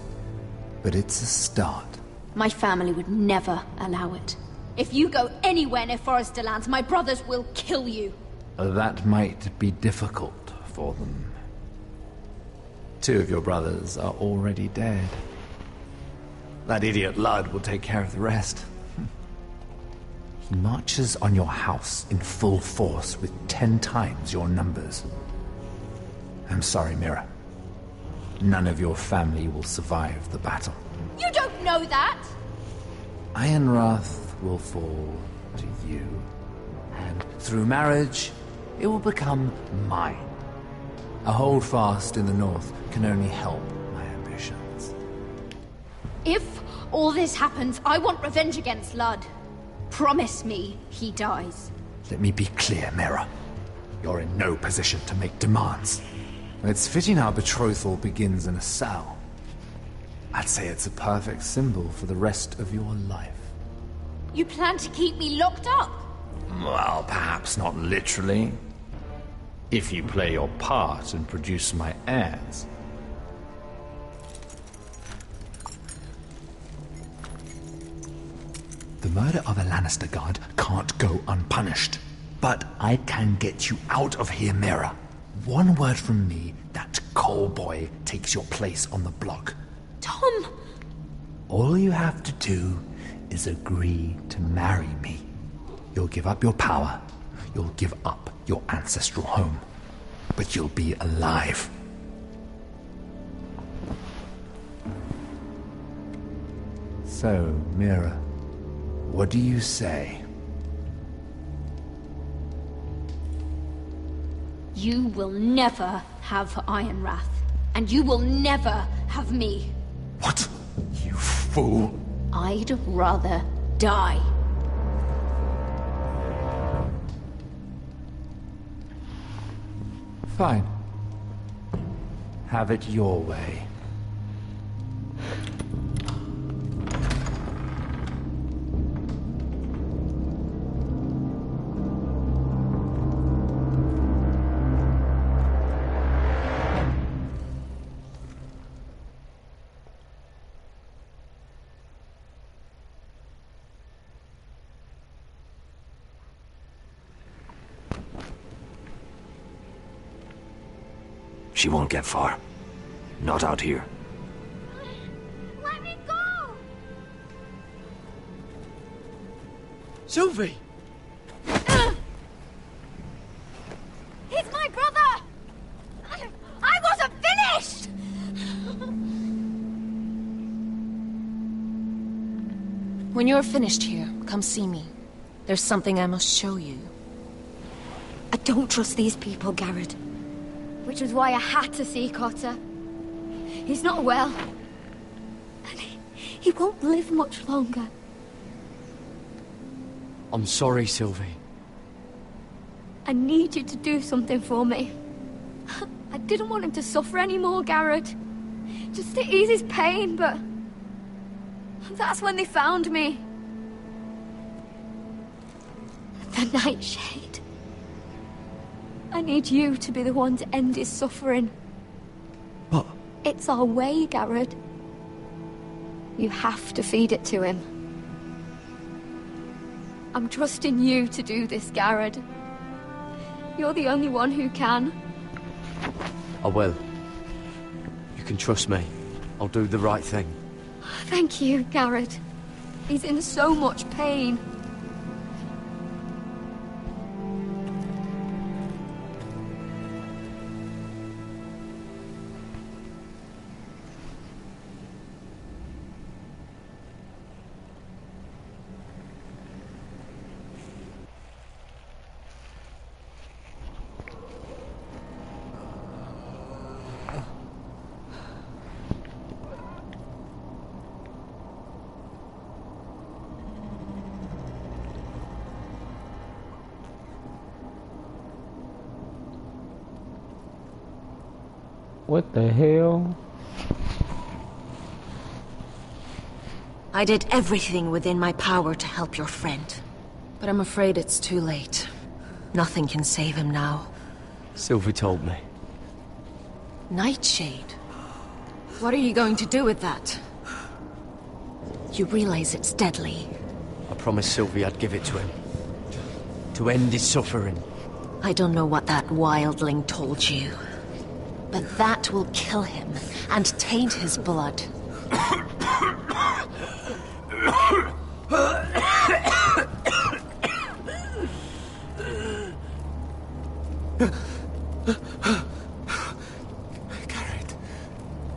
but it's a start. My family would never allow it. If you go anywhere near Forester lands, my brothers will kill you. That might be difficult for them. 2 of your brothers are already dead. That idiot Ludd will take care of the rest. He marches on your house in full force with 10 times your numbers. I'm sorry, Mira. None of your family will survive the battle. You don't know that! Ironrath will fall to you, and through marriage, it will become mine. A holdfast in the north can only help my ambitions. If all this happens, I want revenge against Ludd. Promise me he dies. Let me be clear, Mira. You're in no position to make demands. It's fitting our betrothal begins in a cell. I'd say it's a perfect symbol for the rest of your life. You plan to keep me locked up? Well, perhaps not literally. If you play your part and produce my heirs. The murder of a Lannister guard can't go unpunished. But I can get you out of here, Mira. One word from me, that coal boy takes your place on the block. Tom! All you have to do is agree to marry me. You'll give up your power. You'll give up your ancestral home. But you'll be alive. So, Mira, what do you say? You will never have Ironrath. And you will never have me. What? You fool! I'd rather die. Fine. Have it your way. She won't get far. Not out here. Let me go! Sylvie! He's my brother! I wasn't finished! When you're finished here, come see me. There's something I must show you. I don't trust these people, Garrett. Which was why I had to see Cotter. He's not well. And he won't live much longer. I'm sorry, Sylvie. I need you to do something for me. I didn't want him to suffer anymore, Garrett. Just to ease his pain, but... That's when they found me. The Nightshade. I need you to be the one to end his suffering. But... It's our way, Garrett. You have to feed it to him. I'm trusting you to do this, Garrett. You're the only one who can. I will. You can trust me. I'll do the right thing. Thank you, Garrett. He's in so much pain. What the hell? I did everything within my power to help your friend. But I'm afraid it's too late. Nothing can save him now. Sylvie told me. Nightshade? What are you going to do with that? You realize it's deadly. I promised Sylvie I'd give it to him. To end his suffering. I don't know what that wildling told you. But that will kill him and taint his blood.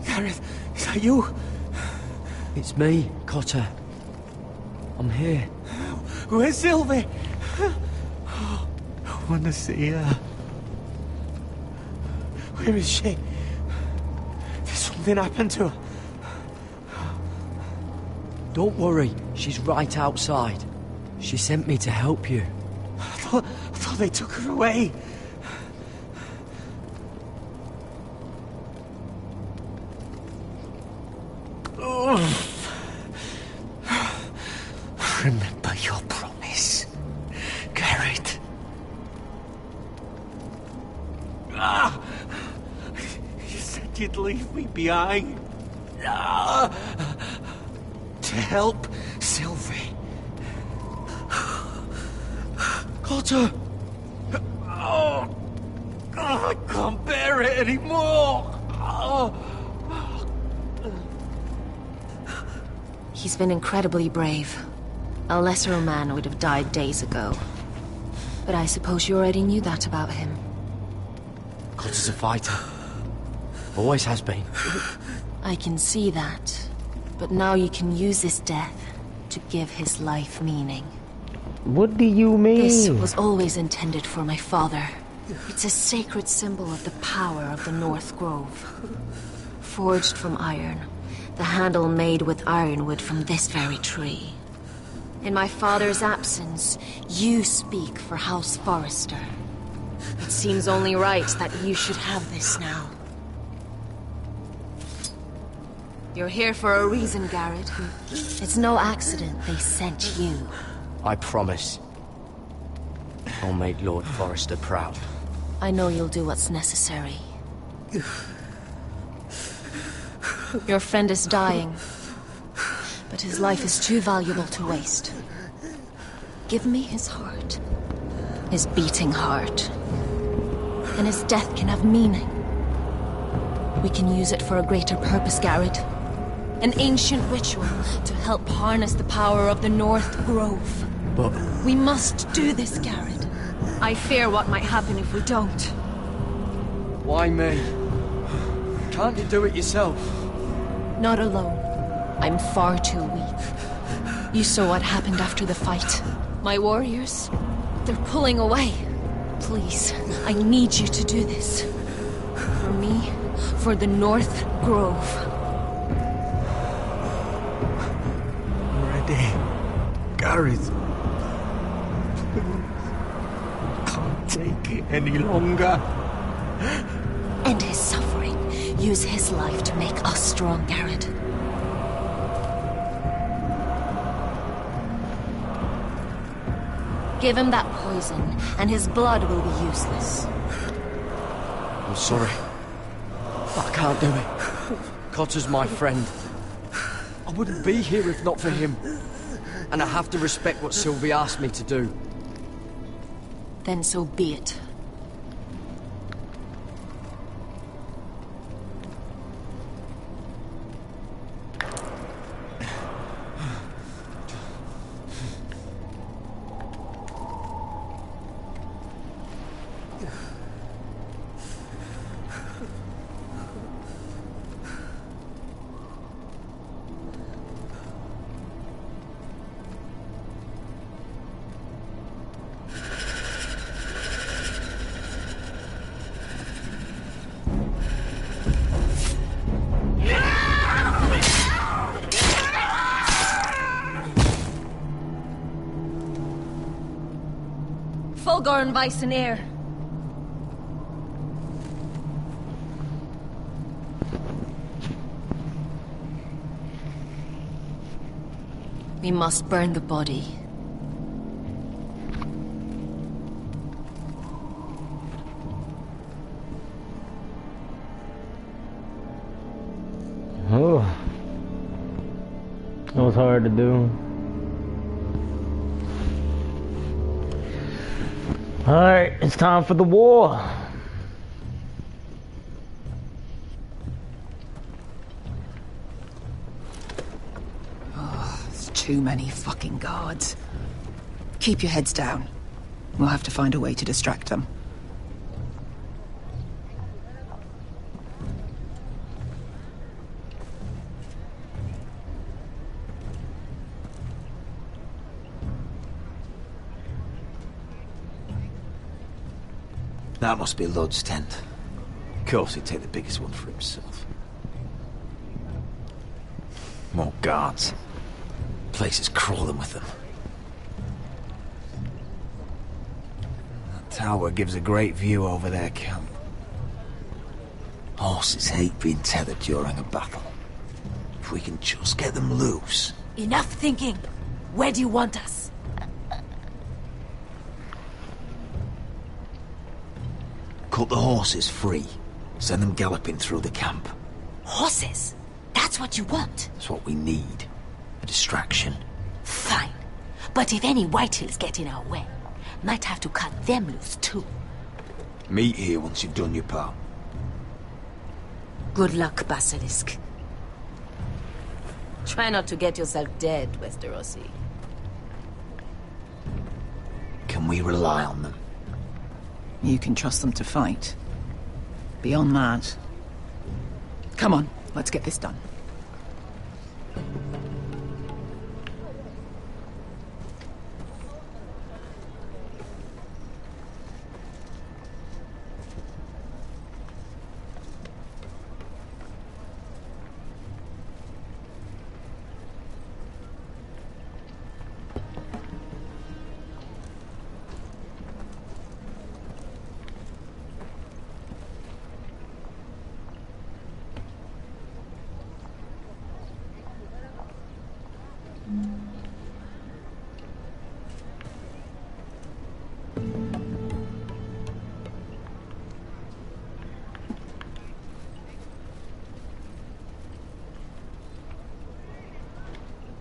Garrett, is that you? It's me, Cotter. I'm here. Where's Sylvie? Oh, I want to see her. Where is she? Did something happen to her? Don't worry, she's right outside. She sent me to help you. I thought they took her away. Remember your promise, Garrett. You said you'd leave me behind. To help Sylvie. Cotter! Oh, I can't bear it anymore. He's been incredibly brave. A lesser man would have died days ago. But I suppose you already knew that about him. Cotter's a fighter. Always has been. I can see that. But now you can use this death to give his life meaning. What do you mean? This was always intended for my father. It's a sacred symbol of the power of the North Grove. Forged from iron, the handle made with ironwood from this very tree. In my father's absence, you speak for House Forrester. It seems only right that you should have this now. You're here for a reason, Garrett. It's no accident they sent you. I promise. I'll make Lord Forrester proud. I know you'll do what's necessary. Your friend is dying, but his life is too valuable to waste. Give me his heart. His beating heart. And his death can have meaning. We can use it for a greater purpose, Garrett. An ancient ritual to help harness the power of the North Grove. But... we must do this, Garrett. I fear what might happen if we don't. Why me? Can't you do it yourself? Not alone. I'm far too weak. You saw what happened after the fight. My warriors, they're pulling away. Please, I need you to do this. For me, for the North Grove. Ready. Garrett. Can't take it any longer. End his suffering. Use his life to make us strong, Garrett. Give him that poison, and his blood will be useless. I'm sorry. I can't do it. Cotter's my friend. I wouldn't be here if not for him. And I have to respect what Sylvie asked me to do. Then so be it. Fulgorn Weisenair. We must burn the body. Oh, that was hard to do. Alright, it's time for the war. Oh, there's too many fucking guards. Keep your heads down. We'll have to find a way to distract them. That must be Lud's tent. Of course he'd take the biggest one for himself. More guards. Place is crawling with them. That tower gives a great view over their camp. Horses hate being tethered during a battle. If we can just get them loose. Enough thinking. Where do you want us? Cut the horses free. Send them galloping through the camp. Horses? That's what you want? That's what we need. A distraction. Fine. But if any Whitehills get in our way, might have to cut them loose too. Meet here once you've done your part. Good luck, Basilisk. Try not to get yourself dead, Westerosi. Can we rely on them? You can trust them to fight. Beyond that... Come on, let's get this done.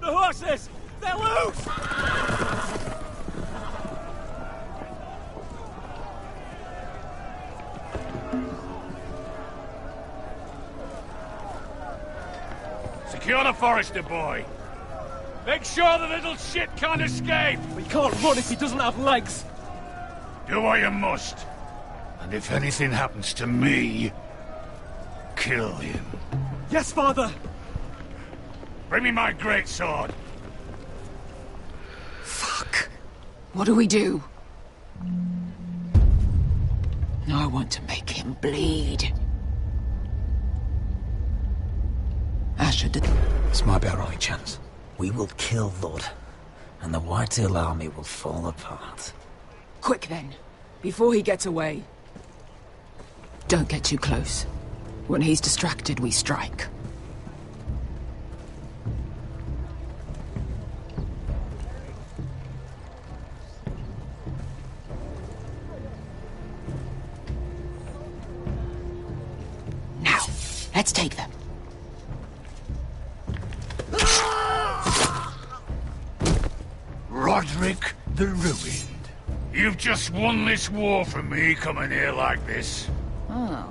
The horses! They're loose! Secure the Forester boy. Make sure the little shit can't escape. We can't run if he doesn't have legs. Do what you must. And if anything happens to me, kill him. Yes, father! Bring me my greatsword. Fuck. What do we do? I want to make him bleed. Asher did... This might be our only chance. We will kill Lud, and the Whitehill army will fall apart. Quick then, before he gets away. Don't get too close. When he's distracted, we strike. Let's take them. Roderick the Ruined. You've just won this war from me coming here like this. Oh,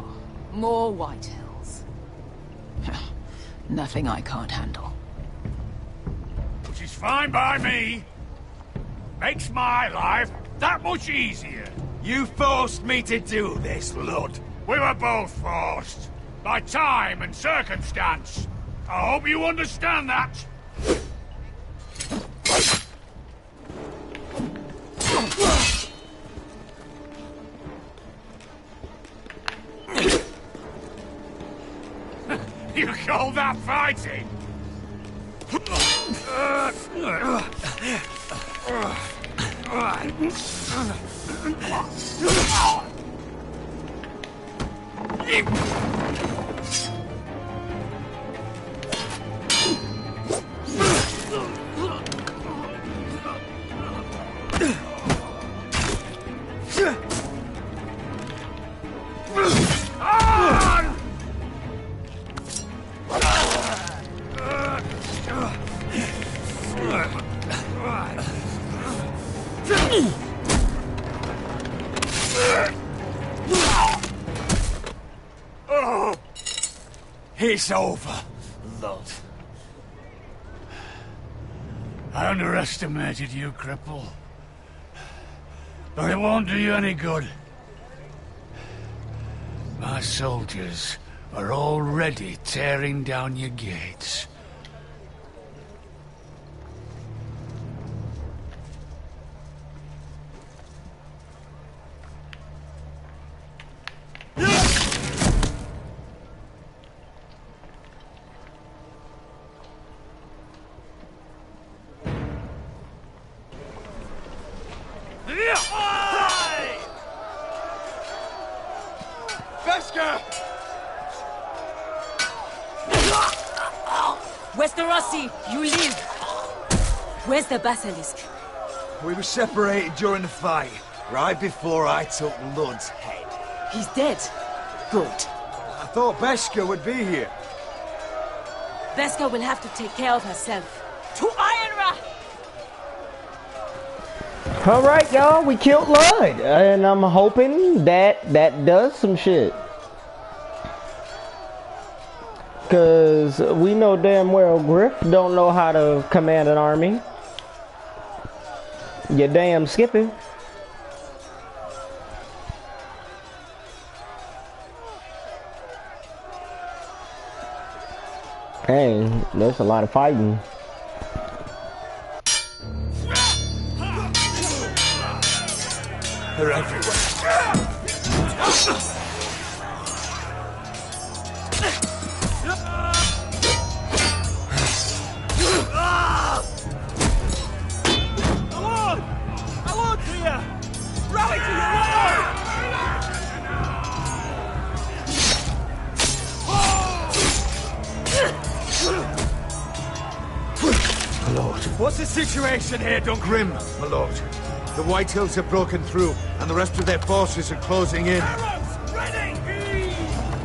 more White Hills. Nothing I can't handle. Which is fine by me. Makes my life that much easier. You forced me to do this, Lord. We were both forced. By time and circumstance. I hope you understand that. You call that fighting? It's over, Lord. I underestimated you, cripple. But it won't do you any good. My soldiers are already tearing down your gates. Westerosi, you live! Where's the basilisk? We were separated during the fight, right before I took Lud's head. He's dead. Good. I thought Beskha would be here. Beskha will have to take care of herself. To Ironra! Alright, y'all, we killed Lud, and I'm hoping that does some shit. Cause we know damn well Griff don't know how to command an army. You damn Skippy. Dang, there's a lot of fighting. They're everywhere. What's the situation here, Duncan? Grim, my lord. The White Hills have broken through, and the rest of their forces are closing in. Ready!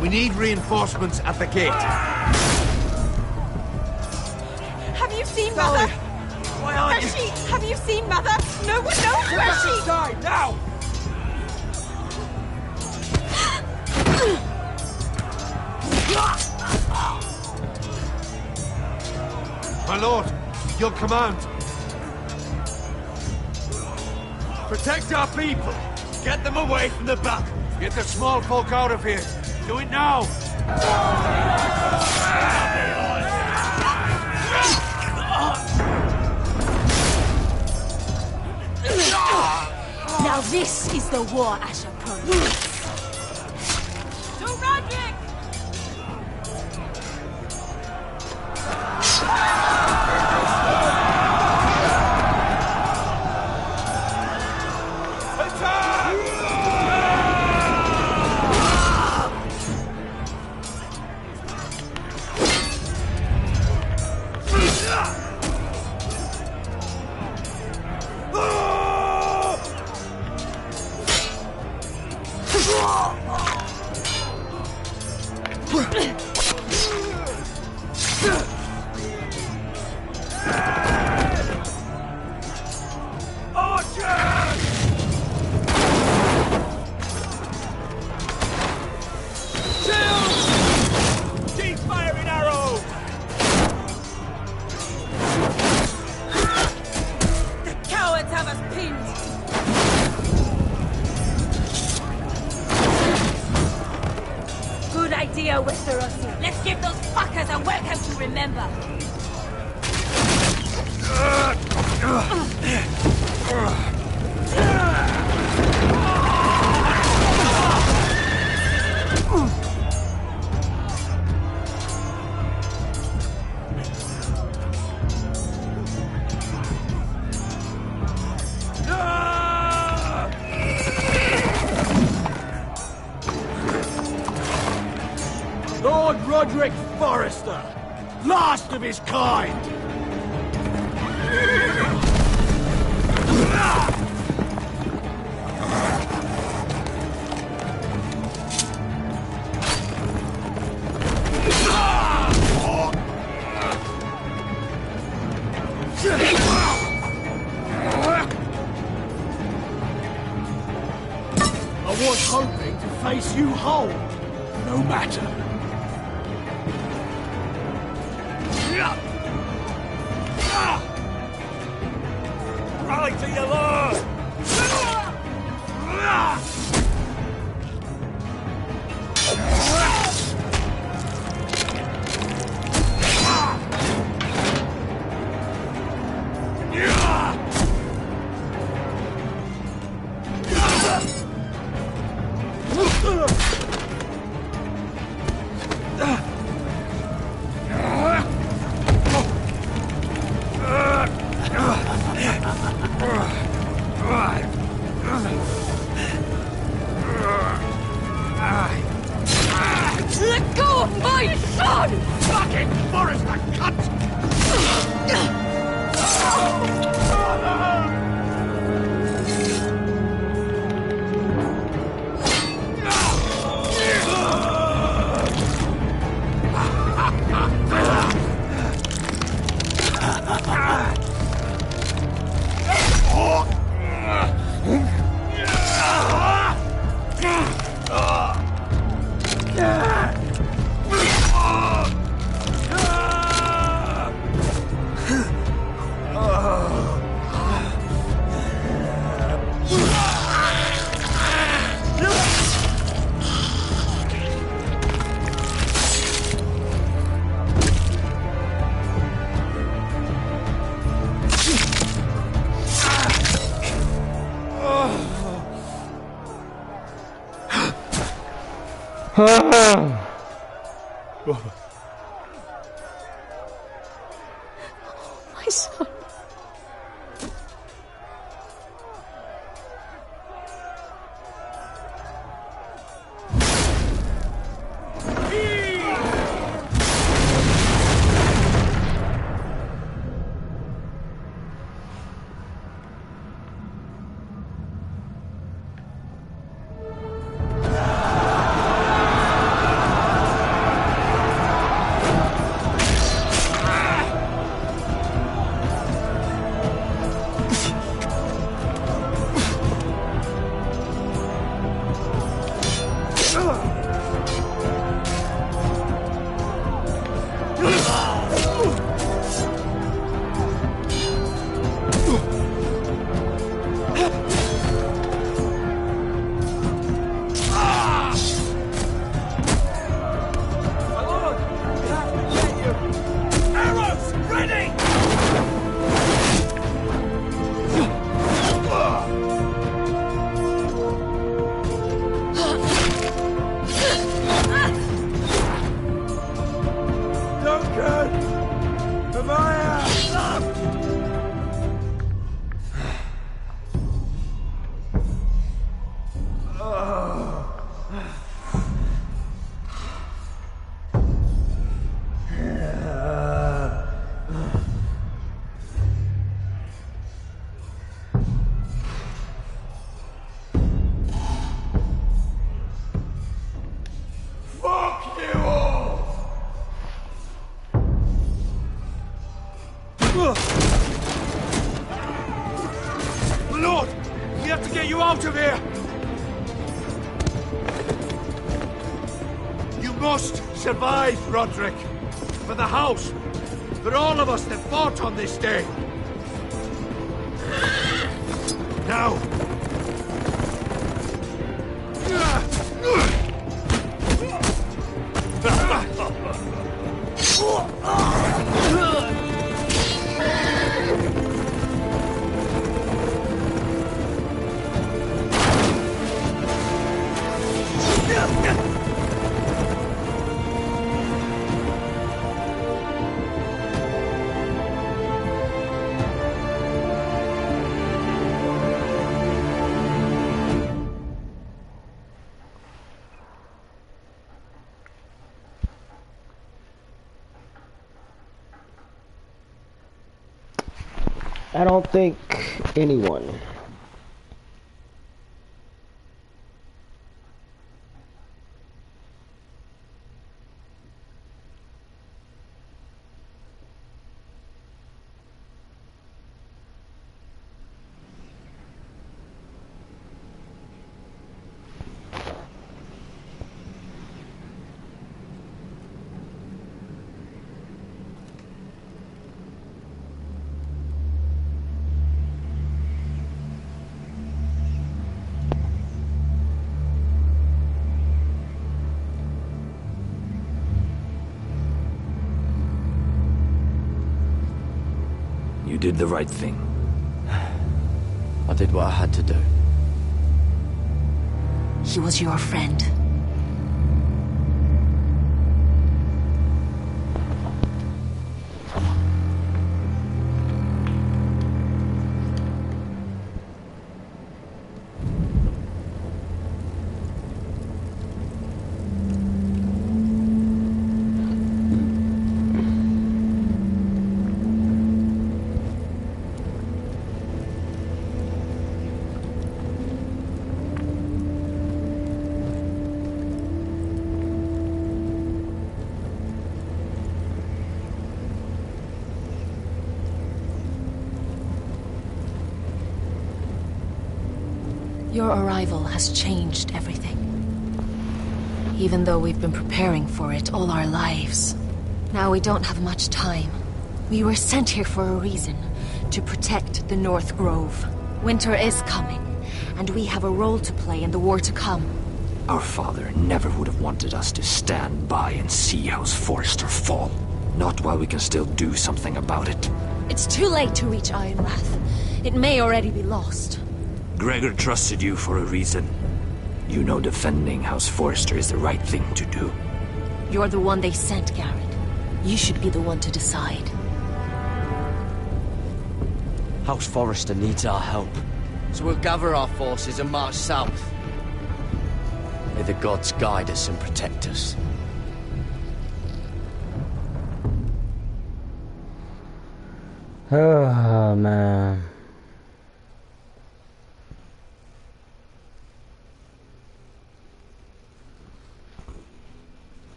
We need reinforcements at the gate. Have you seen Mother? Why aren't you? Where's she? Have you seen Mother? No one knows where she... Die now! My lord, your command. Protect our people. Get them away from the battle. Get the small folk out of here. Do it now. Now this is the war Asher promised. To Roderick! Westerosi. Let's give those fuckers a welcome to remember. Lord Roderick Forrester, last of his kind! I was hoping to face you whole. No matter. Rally to your lord! Let go of my son! Fucking Forrester, cunt! My son. Lord, we have to get you out of here! You must survive, Roderick. For the house. For all of us that fought on this day. Now. I don't think anyone. You did the right thing. I did what I had to do. He was your friend. Your arrival has changed everything. Even though we've been preparing for it all our lives. Now we don't have much time. We were sent here for a reason. To protect the North Grove. Winter is coming, and we have a role to play in the war to come. Our father never would have wanted us to stand by and see House Forrester fall. Not while we can still do something about it. It's too late to reach Ironrath. It may already be lost. Gregor trusted you for a reason. You know defending House Forrester is the right thing to do. You're the one they sent, Garrett. You should be the one to decide. House Forrester needs our help. So we'll gather our forces and march south. May the gods guide us and protect us. Oh, man.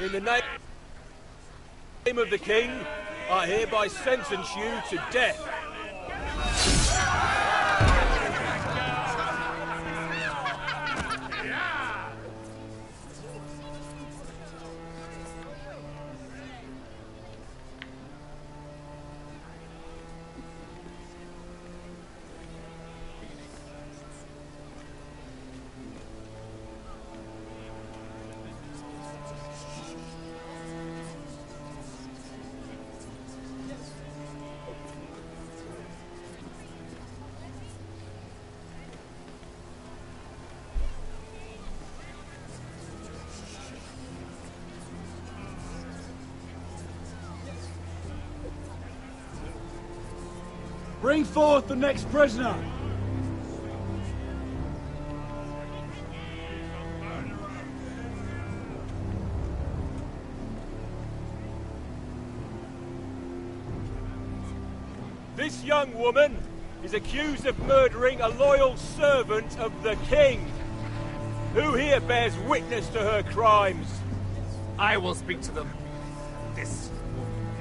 In the name of the King, I hereby sentence you to death. Bring forth the next prisoner! This young woman is accused of murdering a loyal servant of the King. Who here bears witness to her crimes? I will speak to them. This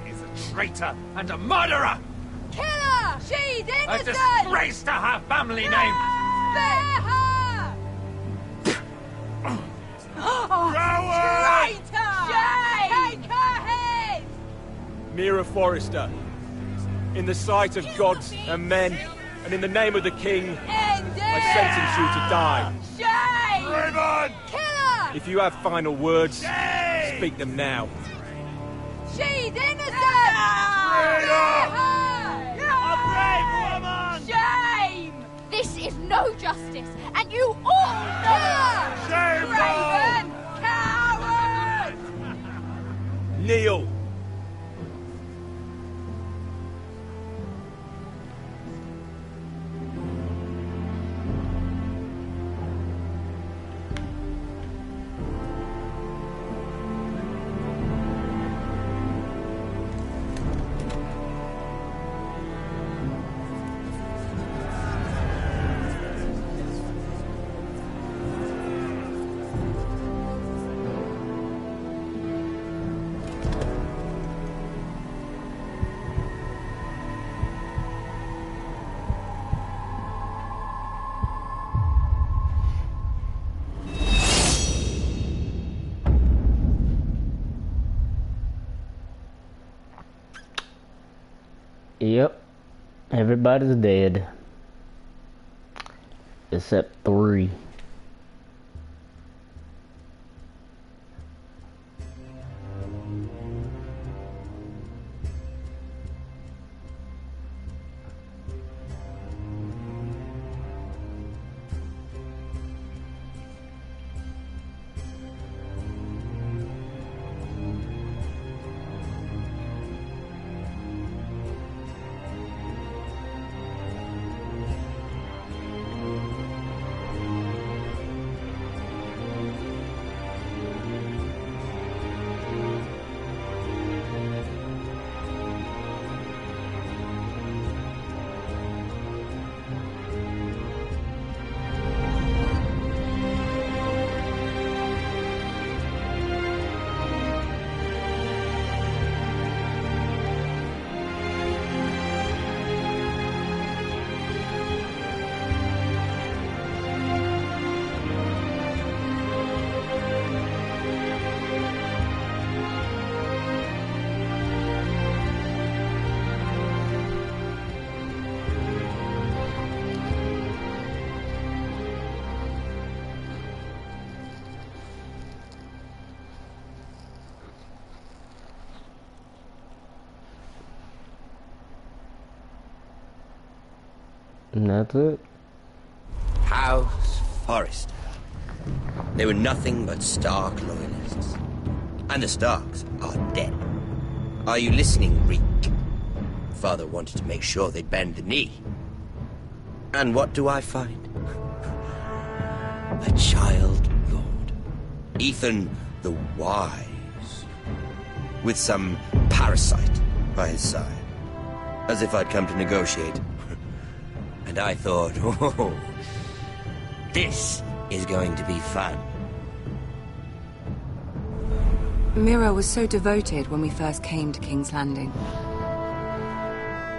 is a traitor and a murderer! Kill her! She's A innocent! disgrace to her family name! Spare her! Traitor! Shame! Take her head! Mira Forrester, in the sight of gods and men, and in the name of the King, I sentence you to die. Shame! Raven! Kill her! If you have final words, speak them now. She's innocent! Spare her! A brave woman! Shame! This is no justice, and you all know it! Raven! Coward! Kneel! Yep. Everybody's dead. Except 3. And that's it. House Forrester. They were nothing but Stark loyalists. And the Starks are dead. Are you listening, Reek? Father wanted to make sure they'd bend the knee. And what do I find? A child lord. Ethan the Wise. With some parasite by his side. As if I'd come to negotiate. And I thought, oh, this is going to be fun. Mira was so devoted when we first came to King's Landing.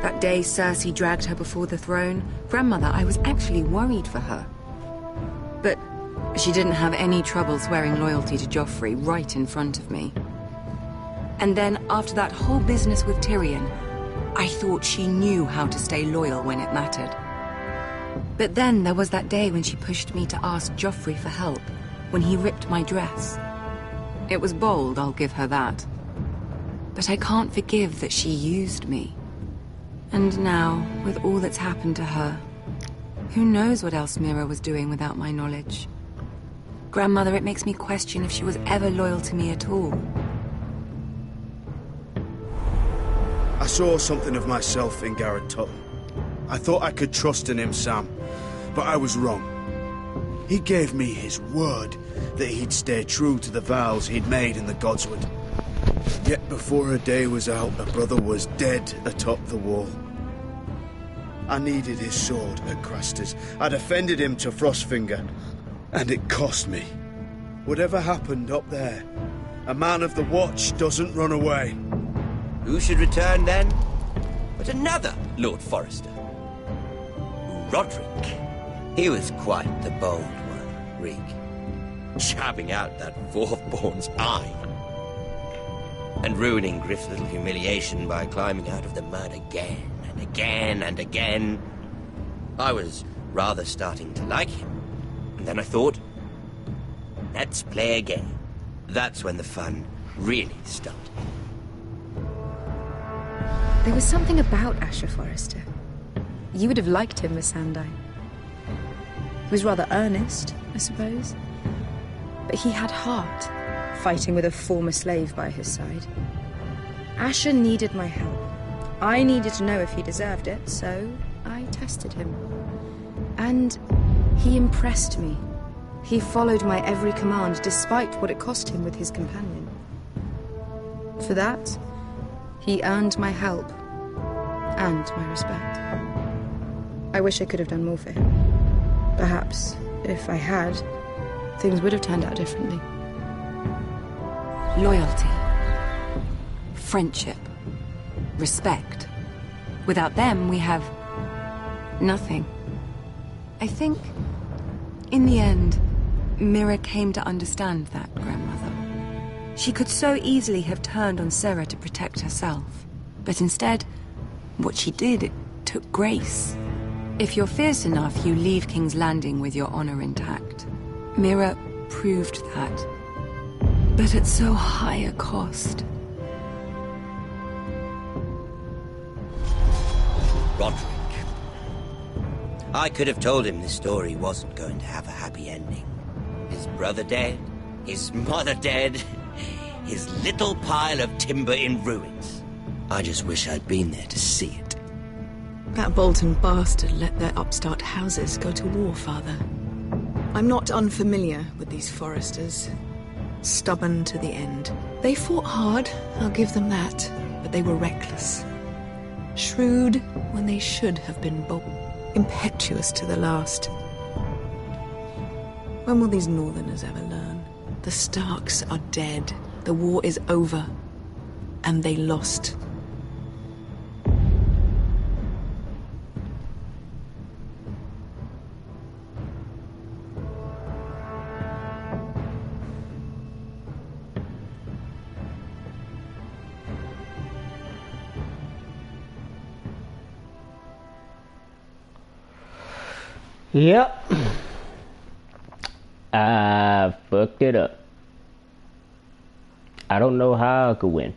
That day Cersei dragged her before the throne, Grandmother, I was actually worried for her. But she didn't have any trouble swearing loyalty to Joffrey right in front of me. And then, after that whole business with Tyrion, I thought she knew how to stay loyal when it mattered. But then there was that day when she pushed me to ask Joffrey for help, when he ripped my dress. It was bold, I'll give her that. But I can't forgive that she used me. And now, with all that's happened to her, who knows what else Mira was doing without my knowledge? Grandmother, it makes me question if she was ever loyal to me at all. I saw something of myself in Garrett Tuttle. I thought I could trust in him, Sam, but I was wrong. He gave me his word that he'd stay true to the vows he'd made in the Godswood. Yet before a day was out, a brother was dead atop the wall. I needed his sword at Craster's. I defended him to Frostfinger, and it cost me. Whatever happened up there, a man of the Watch doesn't run away. Who should return then? But another Lord Forrester. Roderick. He was quite the bold one, Reek. Chapping out that fourth-born's eye. And ruining Griff's little humiliation by climbing out of the mud again and again and again. I was rather starting to like him. And then I thought, let's play again. That's when the fun really started. There was something about Asher Forrester. You would have liked him, Miss Sandine. He was rather earnest, I suppose. But he had heart, fighting with a former slave by his side. Asher needed my help. I needed to know if he deserved it, so I tested him. And he impressed me. He followed my every command, despite what it cost him with his companion. For that, he earned my help and my respect. I wish I could have done more for him. Perhaps, if I had, things would have turned out differently. Loyalty. Friendship. Respect. Without them, we have nothing. I think, in the end, Mira came to understand that, Grandmother. She could so easily have turned on Sarah to protect herself, but instead, What she did, it took grace. If you're fierce enough, you leave King's Landing with your honor intact. Mira proved that. But at so high a cost. Roderick. I could have told him this story wasn't going to have a happy ending. His brother dead, his mother dead, his little pile of timber in ruins. I just wish I'd been there to see it. That Bolton bastard let their upstart houses go to war, Father. I'm not unfamiliar with these Forresters. Stubborn to the end. They fought hard, I'll give them that, but they were reckless. Shrewd when they should have been bold. Impetuous to the last. When will these Northerners ever learn? The Starks are dead. The war is over. And they lost. Yep. I fucked it up. I don't know how I could win.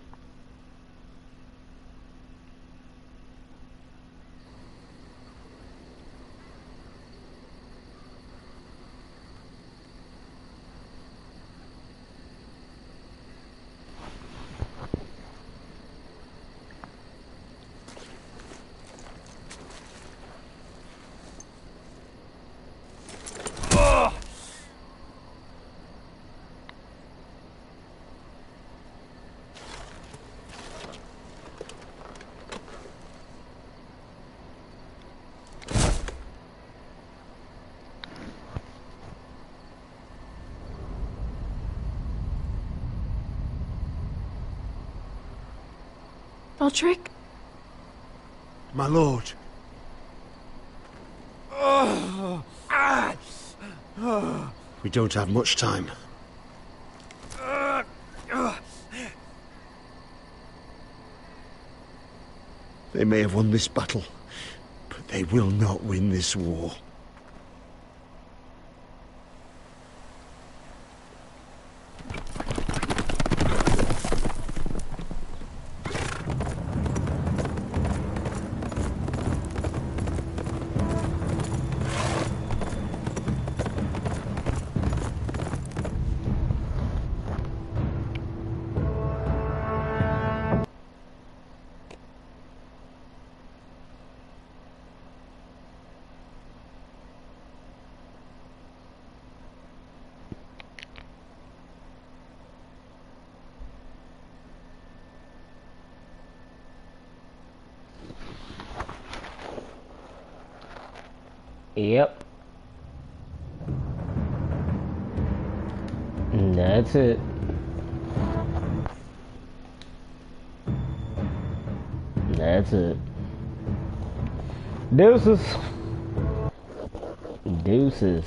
Roderick? My lord. We don't have much time. They may have won this battle, but they will not win this war. Yep. And that's it. That's it. Deuces. Deuces.